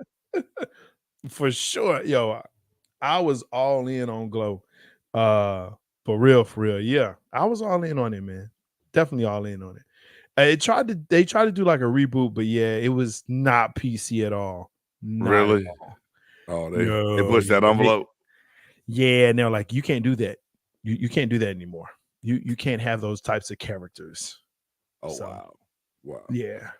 Speaker 2: For sure. Yo, I was all in on Glow. For real. Yeah. I was all in on it, man. Definitely all in on it. They tried to do like a reboot, but yeah, it was not PC at all.
Speaker 3: Really?
Speaker 2: At all.
Speaker 3: Oh, they pushed that envelope.
Speaker 2: Yeah, and they're like, you can't do that. You can't do that anymore. You can't have those types of characters.
Speaker 3: Oh, so, wow.
Speaker 2: Yeah.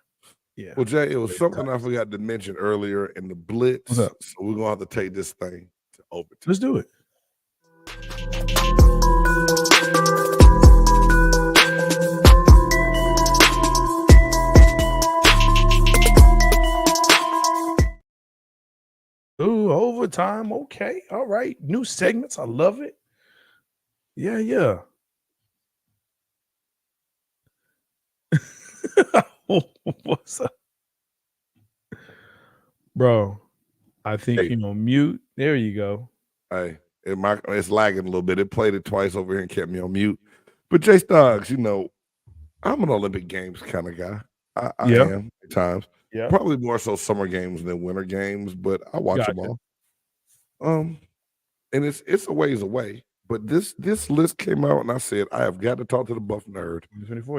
Speaker 3: Well, Jay, it was something I forgot to mention earlier in the Blitz.
Speaker 2: What's up?
Speaker 3: So we're gonna have to take this thing to overtime.
Speaker 2: Let's do it. Ooh, overtime. Okay. All right. New segments. I love it. Yeah. What's up? Bro, I think, mute. There you go.
Speaker 3: Hey, it's lagging a little bit. It played it twice over here and kept me on mute. But J-Stogs, I'm an Olympic Games kind of guy. I am at times.
Speaker 2: Yeah.
Speaker 3: Probably more so summer games than winter games, but I watch them all. And it's a ways away. But this list came out, and I said I have got to talk to the buff nerd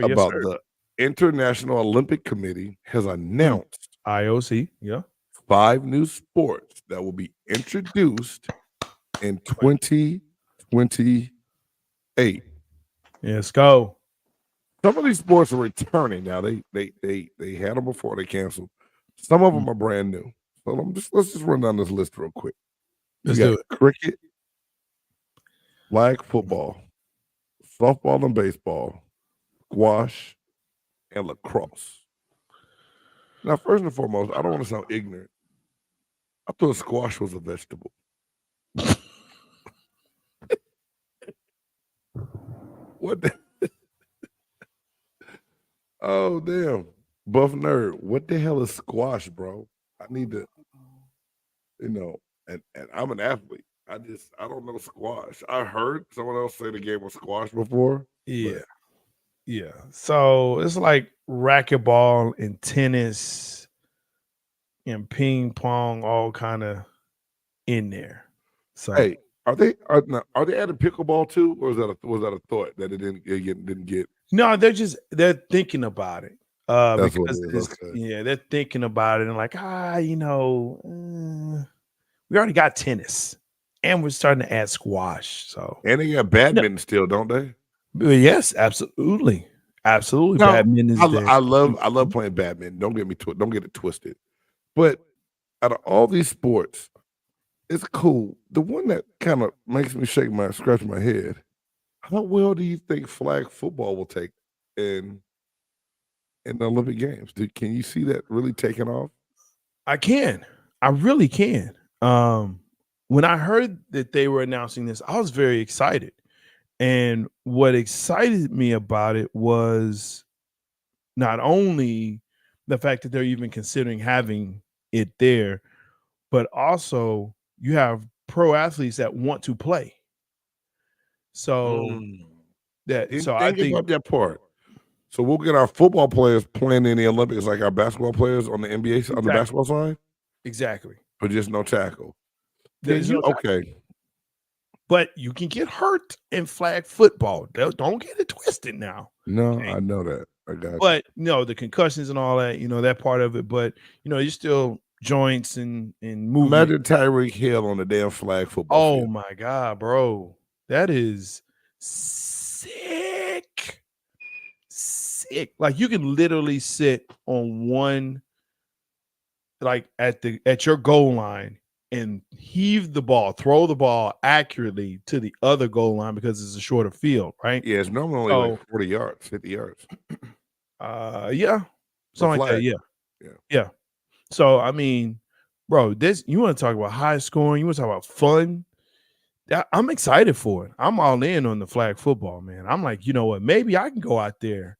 Speaker 3: about the International Olympic Committee has announced
Speaker 2: IOC,
Speaker 3: 5 new sports that will be introduced in 2028.
Speaker 2: Let's go.
Speaker 3: Some of these sports are returning now. They had them before they canceled. Some of them are brand new. So let's just run down this list real quick.
Speaker 2: Let's do it.
Speaker 3: Cricket, flag football, softball and baseball, squash, and lacrosse. Now, first and foremost, I don't want to sound ignorant. I thought squash was a vegetable. What the? Oh, damn. Buff nerd. What the hell is squash, bro? I need to, and I'm an athlete. I don't know squash. I heard someone else say the game was squash before.
Speaker 2: Yeah. So it's like racquetball and tennis and ping pong, all kind of in there. So
Speaker 3: hey, are they adding pickleball too, or was that a thought that it didn't get?
Speaker 2: No, they're thinking about it.
Speaker 3: That's
Speaker 2: because
Speaker 3: what it is. Okay.
Speaker 2: they're thinking about it and like, we already got tennis and we're starting to add squash. So
Speaker 3: and they got badminton still, don't they?
Speaker 2: Yes, absolutely. No, badminton is
Speaker 3: I love playing badminton. Don't get it twisted. But out of all these sports, it's cool. The one that kind of makes me scratch my head. How well do you think flag football will take in the Olympic Games? Can you see that really taking off?
Speaker 2: I can. I really can. when I heard that they were announcing this, I was very excited. And what excited me about it was not only the fact that they're even considering having it there, but also you have pro athletes that want to play. So I think
Speaker 3: about that part. So we'll get our football players playing in the Olympics like our basketball players on the NBA on the basketball side.
Speaker 2: Exactly.
Speaker 3: But just no tackle.
Speaker 2: Okay. But you can get hurt in flag football. Don't get it twisted now.
Speaker 3: No, okay. I know that. I got
Speaker 2: but the concussions and all that, that part of it. But you're still joints and movement.
Speaker 3: Imagine Tyreek Hill on the damn flag football field.
Speaker 2: My God, bro. That is sick. Like you can literally sit on one, like at your goal line and heave the ball, throw the ball accurately to the other goal line because it's a shorter field, right?
Speaker 3: Yeah, it's normally like 40 yards, 50 yards.
Speaker 2: Yeah. Something like that. Yeah. So I mean, bro, you want to talk about high scoring, you want to talk about fun. I'm excited for it. I'm all in on the flag football, man. I'm like, you know what? Maybe I can go out there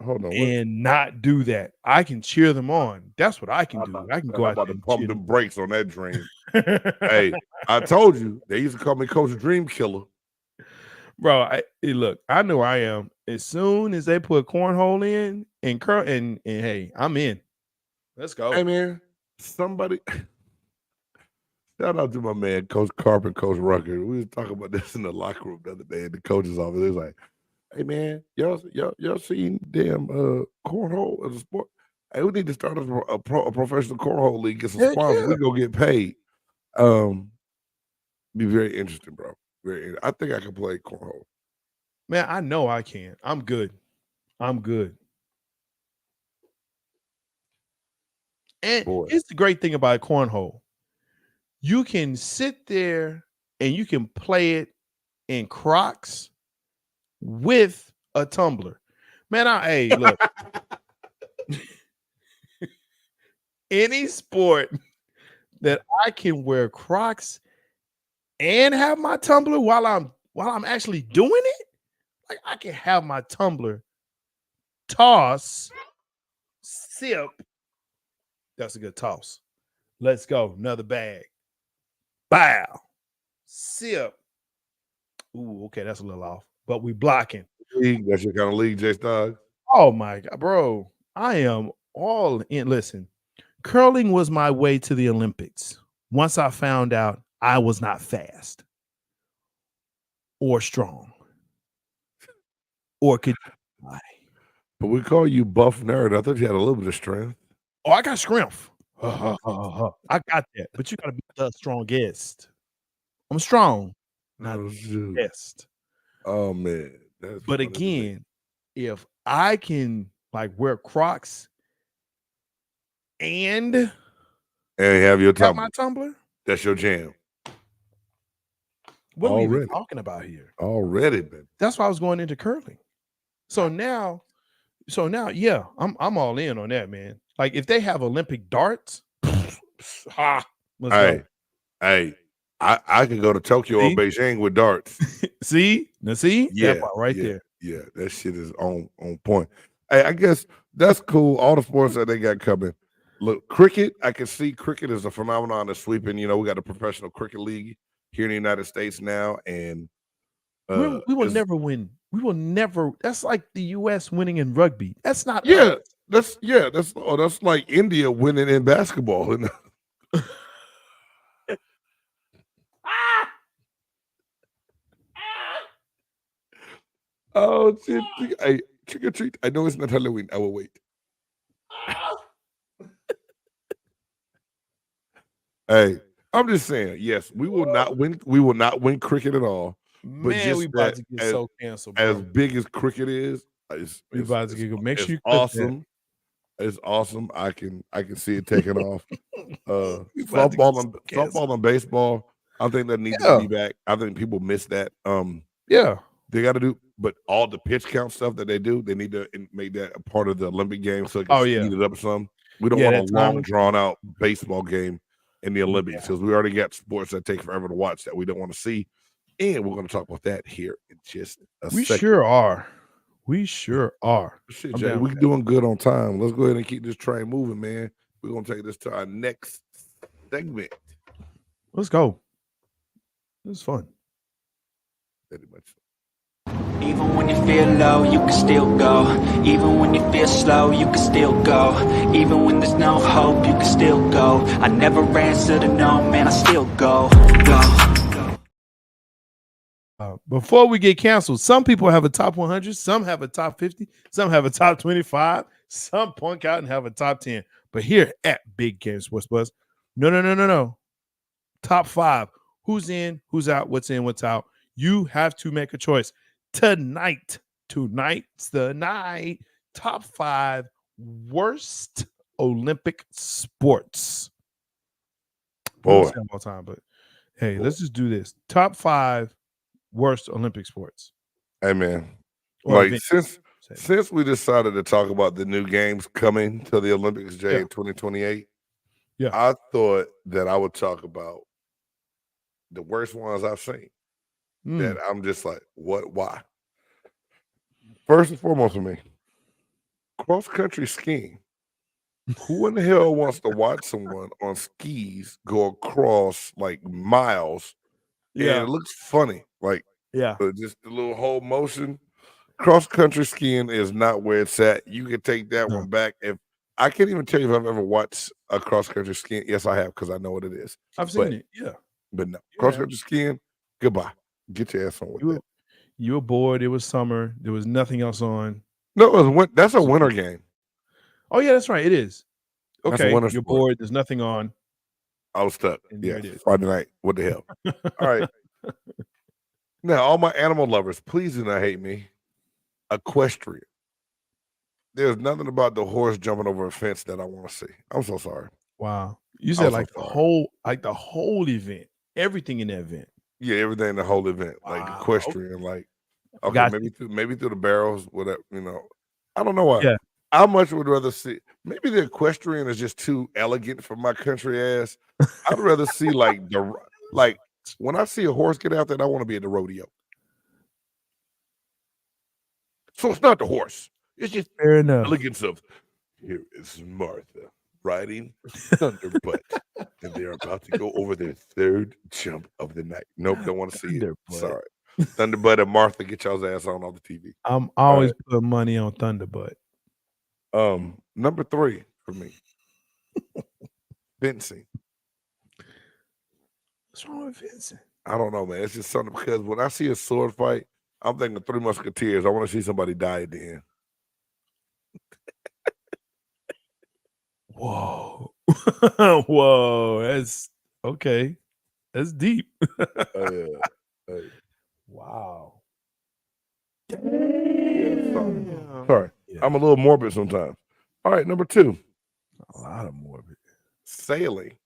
Speaker 3: hold on
Speaker 2: and not do that. I can cheer them on. That's what I can do. I can go out there
Speaker 3: and pump the brakes on that dream. Hey, I told you they used to call me Coach Dream Killer.
Speaker 2: Bro, look, I know I am. As soon as they put cornhole in and hey, I'm in. Let's go.
Speaker 3: Hey man, somebody shout out to my man, Coach Carp and Coach Rucker. We was talking about this in the locker room the other day at the coach's office. It was like, hey man, y'all seen damn cornhole as a sport? Hey, we need to start a professional cornhole league, get some sponsors. We go get paid. Be very interesting, bro. I think I can play cornhole.
Speaker 2: Man, I know I can. I'm good. And here's the great thing about cornhole. You can sit there and you can play it in Crocs with a tumbler. Man, hey, look. Any sport that I can wear Crocs and have my tumbler while I'm actually doing it, like I can have my tumbler, toss, sip. That's a good toss. Let's go. Another bag. Bow. Sip. Ooh, okay, that's a little off. But we blocking.
Speaker 3: That's your kind of league, J-Stogs.
Speaker 2: Oh my God, bro. I am all in. Listen, curling was my way to the Olympics. Once I found out I was not fast or strong or could fly.
Speaker 3: But we call you buff nerd. I thought you had a little bit of strength.
Speaker 2: Oh, I got strength. I got that. But you got to be the strongest. I'm strong, not the best.
Speaker 3: Oh, man.
Speaker 2: But again, if I can like wear Crocs and
Speaker 3: have your tumbler.
Speaker 2: My tumbler,
Speaker 3: that's your jam.
Speaker 2: What are we even talking about here?
Speaker 3: Already, man.
Speaker 2: That's why I was going into curling. So now, yeah, I'm all in on that, man. Like if they have Olympic darts, let's go.
Speaker 3: Hey, I could go to Tokyo or Beijing with darts.
Speaker 2: See?
Speaker 3: Yeah,
Speaker 2: that part there.
Speaker 3: Yeah, that shit is on point. Hey, I guess that's cool. All the sports that they got coming. Look, cricket, I can see cricket is a phenomenon that's sweeping. We got a professional cricket league here in the United States now, and
Speaker 2: we will never win. We will never. That's like the U.S. winning in rugby. That's not.
Speaker 3: That's like India winning in basketball. Oh shit! Hey, trick or treat. I know it's not Halloween. I will wait. Hey, I'm just saying. Yes, we will not win. We will not win cricket at all. But
Speaker 2: man, we about to get so canceled. Bro.
Speaker 3: As big as cricket is,
Speaker 2: we about to get. Make sure you
Speaker 3: awesome. It's awesome. I can see it taking off. Softball and baseball. I think that needs to be back. I think people miss that. They got to do, but all the pitch count stuff that they do, they need to make that a part of the Olympic game so it can speed it up some. We don't want a long, drawn out baseball game in the Olympics because we already got sports that take forever to watch that we don't want to see. And we're going to talk about that here in just a second.
Speaker 2: Sure are. We sure are.
Speaker 3: Shit, Jay, we're doing good on time. Let's go ahead and keep this train moving, man. We're going to take this to our next segment.
Speaker 2: Let's go. This is fun.
Speaker 3: Very much.
Speaker 5: Even when you feel low, you can still go. Even when you feel slow, you can still go. Even when there's no hope, you can still go. I never answer to no, man, I still go.
Speaker 2: Before we get canceled, some people have a top 100, some have a top 50, some have a top 25, some punk out and have a top 10. But here at Big Game Sports Buzz, no. Top 5. Who's in, who's out, what's in, what's out. You have to make a choice. Tonight's the night. Top 5 worst Olympic sports.
Speaker 3: Boy.
Speaker 2: All time, but hey, let's just do this. Top 5 worst Olympic sports.
Speaker 3: Hey, man.
Speaker 2: Or
Speaker 3: like, since we decided to talk about the new games coming to the Olympics, Jay, in 2028, I thought that I would talk about the worst ones I've seen. That I'm just like, what? Why? First and foremost for me, cross-country skiing. Who in the hell wants to watch someone on skis go across like miles? Yeah, and it looks funny. Like, just the little whole motion. Cross-country skiing is not where it's at. You can take that one back. If I can't even tell you if I've ever watched a cross-country skiing. Yes, I have, because I know what it is.
Speaker 2: I've seen it. Yeah,
Speaker 3: but no, cross-country skiing. Goodbye. Get your ass on with that.
Speaker 2: You were bored. It was summer. There was nothing else on.
Speaker 3: No, that's a winter game.
Speaker 2: Oh yeah, that's right. It is. Okay, you're
Speaker 3: sport.
Speaker 2: bored. There's nothing on.
Speaker 3: I was stuck.
Speaker 2: And
Speaker 3: Yeah,
Speaker 2: there it is.
Speaker 3: Friday night. What the hell? All right. Now, all my animal lovers, please do not hate me. Equestrian. There's nothing about the horse jumping over a fence that I want to see. I'm so sorry.
Speaker 2: Wow. You said like the whole event, everything in that event.
Speaker 3: Yeah, everything in the whole event, like equestrian, like maybe through the barrels, whatever, I don't know why.
Speaker 2: Yeah.
Speaker 3: I much would rather see. Maybe the equestrian is just too elegant for my country ass. I'd rather see like when I see a horse get out there, I want to be at the rodeo. So it's not the horse. It's just
Speaker 2: fair enough.
Speaker 3: Elegance of here is Martha riding Thunderbutt, and they're about to go over their third jump of the night. Nope, don't want to see it. Sorry. Thunderbutt and Martha, get y'all's ass on the TV.
Speaker 2: I'm always putting money on Thunderbutt.
Speaker 3: Number 3 for me. Fencing.
Speaker 2: What's wrong with fencing?
Speaker 3: I don't know, man. It's just something because when I see a sword fight, I'm thinking Three Musketeers. I want to see somebody die at the end.
Speaker 2: Whoa. Whoa. That's okay. That's deep. Wow.
Speaker 3: Damn. Sorry. Yeah. I'm a little morbid sometimes. All right, number 2.
Speaker 2: A lot of morbid.
Speaker 3: Sailing.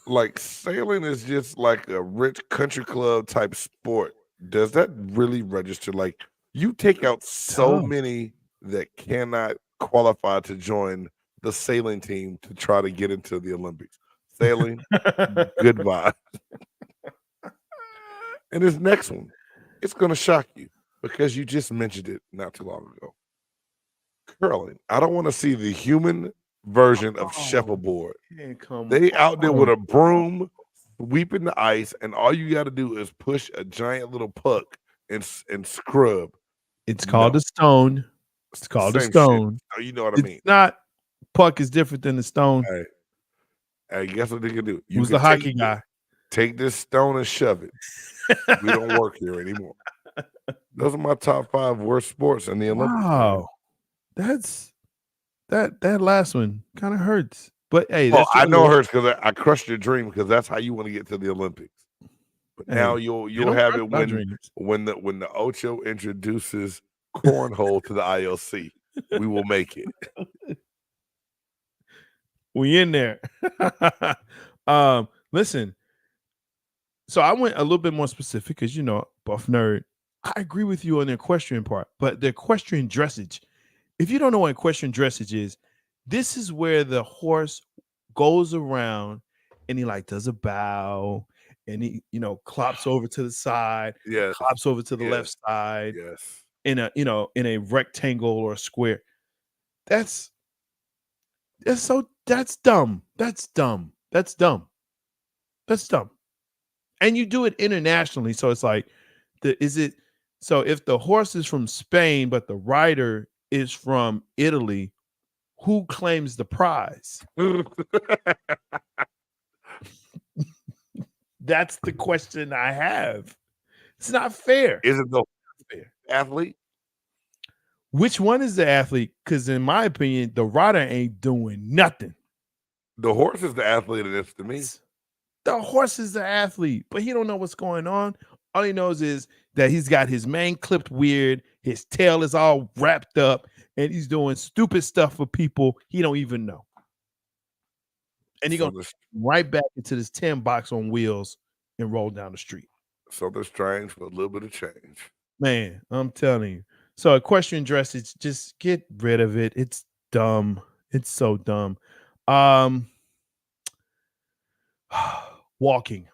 Speaker 3: Like sailing is just like a rich country club type sport. Does that really register? Like you take out so many that cannot qualify to join the sailing team to try to get into the Olympics. Sailing, goodbye. And this next one, it's going to shock you because you just mentioned it not too long ago. Curling. I don't want to see the human version of shuffleboard. They out there with a broom sweeping the ice, and all you got to do is push a giant little puck and scrub.
Speaker 2: It's called a stone. It's called a stone.
Speaker 3: Oh, you know what I mean?
Speaker 2: It's not. Puck is different than the stone.
Speaker 3: Hey, guess what they can do?
Speaker 2: Who's the hockey guy?
Speaker 3: Take this stone and shove it. We don't work here anymore. Those are my top 5 worst sports in the Olympics.
Speaker 2: Wow, that's that last one kind of hurts. But hey,
Speaker 3: I know it hurts because I crushed your dream because that's how you want to get to the Olympics. But now you'll have it when the Ocho introduces cornhole to the IOC. We will make it.
Speaker 2: We in there. Listen. So I went a little bit more specific because buff nerd. I agree with you on the equestrian part, but the equestrian dressage. If you don't know what equestrian dressage is, this is where the horse goes around and he like does a bow and he, clops over to the side,
Speaker 3: Yes.
Speaker 2: clops over to the
Speaker 3: Yes.
Speaker 2: left side
Speaker 3: Yes.
Speaker 2: in a rectangle or a square. That's dumb. That's dumb. That's dumb. That's dumb. And you do it internationally. So it's like, so if the horse is from Spain, but the rider is from Italy, who claims the prize? That's the question I have. It's not fair.
Speaker 3: Is it the athlete?
Speaker 2: Which one is the athlete? Because in my opinion, the rider ain't doing nothing.
Speaker 3: The horse is the athlete of this to me.
Speaker 2: The horse is the athlete, but he don't know what's going on. All he knows is that he's got his mane clipped weird, his tail is all wrapped up, and he's doing stupid stuff for people he don't even know. And he goes right back into this 10 box on wheels and roll down the street.
Speaker 3: Something strange for a little bit of change.
Speaker 2: Man, I'm telling you. So equestrian dress, it's just get rid of it. It's dumb. It's so dumb. Walking.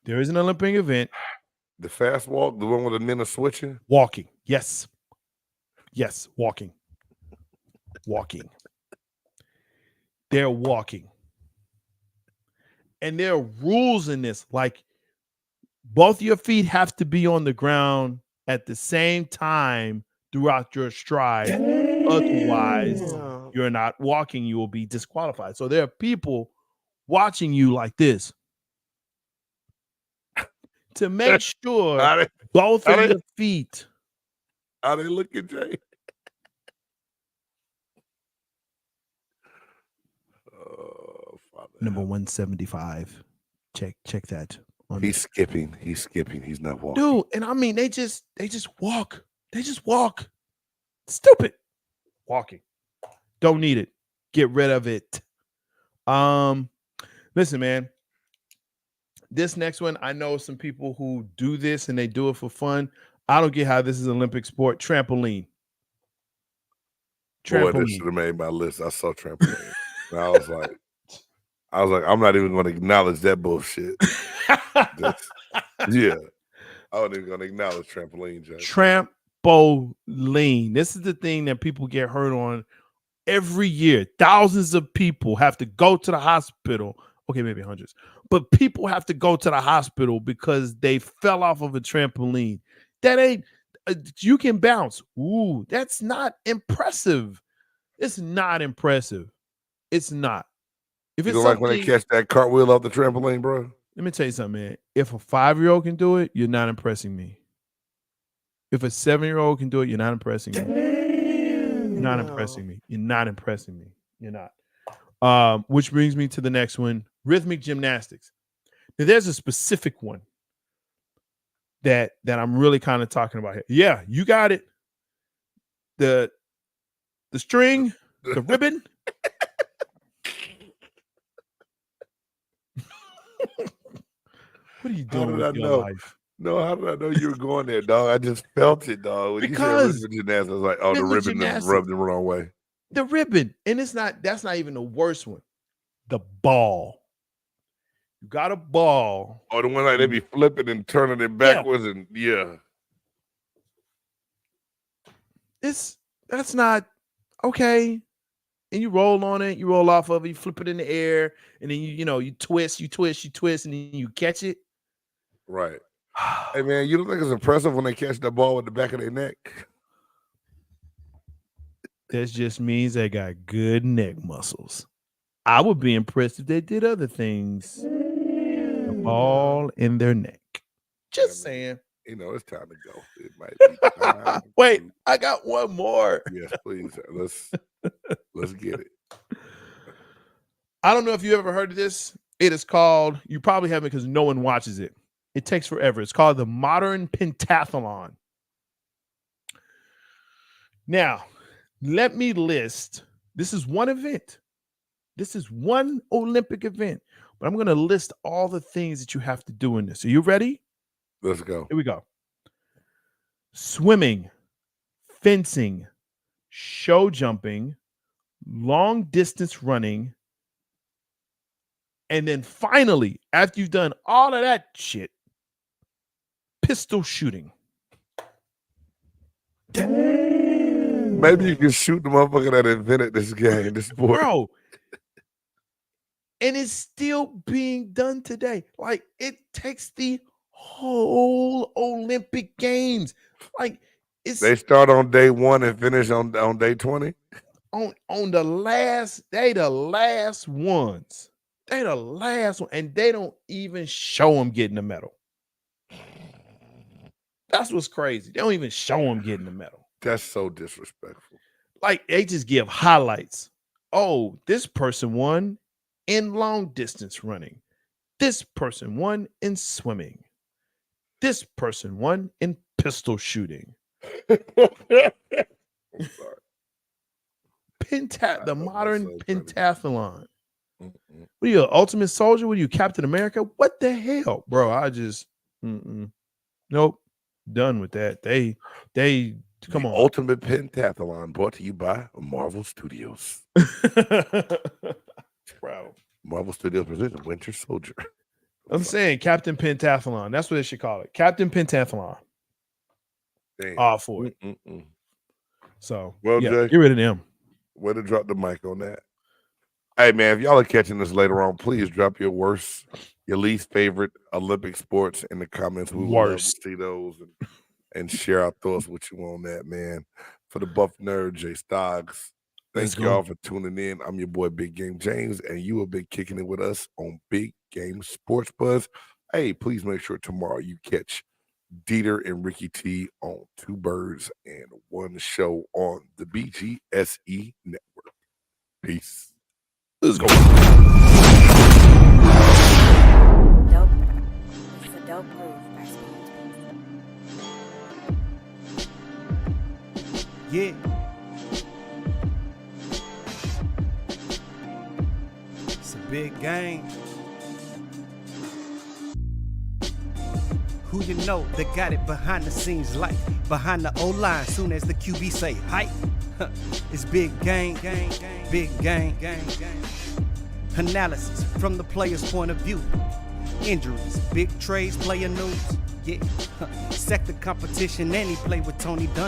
Speaker 2: There is an Olympic event.
Speaker 3: The fast walk, the one where the men are switching?
Speaker 2: Walking. Yes, walking. They're walking. And there are rules in this. Like, both your feet have to be on the ground at the same time throughout your stride. Otherwise, you're not walking. You will be disqualified. So there are people watching you like this to make sure both of your feet.
Speaker 3: How they look at Jay?
Speaker 2: Number 175. Check that.
Speaker 3: He's skipping. He's not walking.
Speaker 2: Dude, and I mean they just walk. They just walk. Stupid. Walking. Don't need it. Get rid of it. Listen, man. This next one, I know some people who do this and they do it for fun. I don't get how this is an Olympic sport. Trampoline.
Speaker 3: Boy, this should have made my list. I saw trampoline. And I was like, I'm not even going to acknowledge that bullshit. Yeah. I wasn't even going to acknowledge trampoline, Jay.
Speaker 2: Trampoline. This is the thing that people get hurt on every year. Thousands of people have to go to the hospital. Okay, maybe hundreds. But people have to go to the hospital because they fell off of a trampoline. That ain't, you can bounce. Ooh, that's not impressive. It's not impressive. It's not. If
Speaker 3: You
Speaker 2: it's
Speaker 3: don't like when they catch that cartwheel off the trampoline, bro?
Speaker 2: Let me tell you something, man. If a 5-year-old can do it, you're not impressing me. If a 7-year-old can do it, you're not impressing me. You're not impressing me. You're not impressing me. You're not. Which brings me to the next one, rhythmic gymnastics. Now, there's a specific one that I'm really kind of talking about here. Yeah, you got it. The string, the ribbon. What are you doing with your life?
Speaker 3: No, how did I know you were going there, dog? I just felt it, dog. When
Speaker 2: Because
Speaker 3: you said gymnastics, I was like, oh, the ribbon rubbed the wrong way.
Speaker 2: The ribbon. And that's not even the worst one. The ball. You got a ball.
Speaker 3: Oh, the one like they be flipping and turning it backwards and
Speaker 2: That's not okay. And you roll on it, you roll off of it, you flip it in the air, and then you twist, and then you catch it.
Speaker 3: Right. Hey man, you don't think it's impressive when they catch the ball with the back of their neck?
Speaker 2: That just means they got good neck muscles. I would be impressed if they did other things. The ball in their neck. Just saying.
Speaker 3: It's time to go. It might be time.
Speaker 2: Wait, I got one more.
Speaker 3: Yes, please. Let's get it.
Speaker 2: I don't know if you ever heard of this. It is called, you probably haven't because no one watches it. It takes forever. It's called the Modern Pentathlon. Now, let me list. This is one event. This is one Olympic event. But I'm going to list all the things that you have to do in this. Are you ready?
Speaker 3: Let's go.
Speaker 2: Here we go. Swimming, fencing, show jumping, long distance running, and then finally, after you've done all of that shit, pistol shooting.
Speaker 3: Damn. Maybe you can shoot the motherfucker that invented this game, this sport.
Speaker 2: Bro. And it's still being done today. Like, it takes the whole Olympic Games. Like,
Speaker 3: they start on day 1 and finish on day 20.
Speaker 2: On the last, they the last ones. They the last one, and they don't even show them getting the medal. That's what's crazy. They don't even show them getting the medal.
Speaker 3: That's so disrespectful.
Speaker 2: Like, they just give highlights. Oh, this person won in long distance running. This person won in swimming. This person won in pistol shooting.
Speaker 3: I'm sorry.
Speaker 2: The modern pentathlon. What are you, Ultimate Soldier? What are you, Captain America? What the hell, bro? I just, nope, done with that. They come on.
Speaker 3: Ultimate Pentathlon brought to you by Marvel Studios.
Speaker 2: Bro,
Speaker 3: Marvel Studios presents Winter Soldier.
Speaker 2: I'm saying Captain Pentathlon. That's what they should call it. Captain Pentathlon.
Speaker 3: Damn.
Speaker 2: All for it. So,
Speaker 3: well,
Speaker 2: yeah,
Speaker 3: Jay,
Speaker 2: get rid of them.
Speaker 3: Way to drop the mic on that. Hey, man, if y'all are catching this later on, please drop your least favorite Olympic sports in the comments. We would love to see those and share our thoughts with you on that, man. For the Buff Nerd, J-Stogs, thank y'all for tuning in. I'm your boy, Big Game James, and you have been kicking it with us on Big Game Sports Buzz. Hey, please make sure tomorrow you catch Dieter and Ricky T on 2 Birds and 1 Show on the BGSE Network. Peace. Let's go.
Speaker 6: Dope. It's a dope groove by Speed.
Speaker 1: Yeah. It's a big game. Who you know that got it behind the scenes, like behind the O-line, soon as the QB say hype. It's big game, big game. Analysis from the player's point of view. Injuries, big trades, player news. Yeah, sector competition, and he play with Tony Dunn.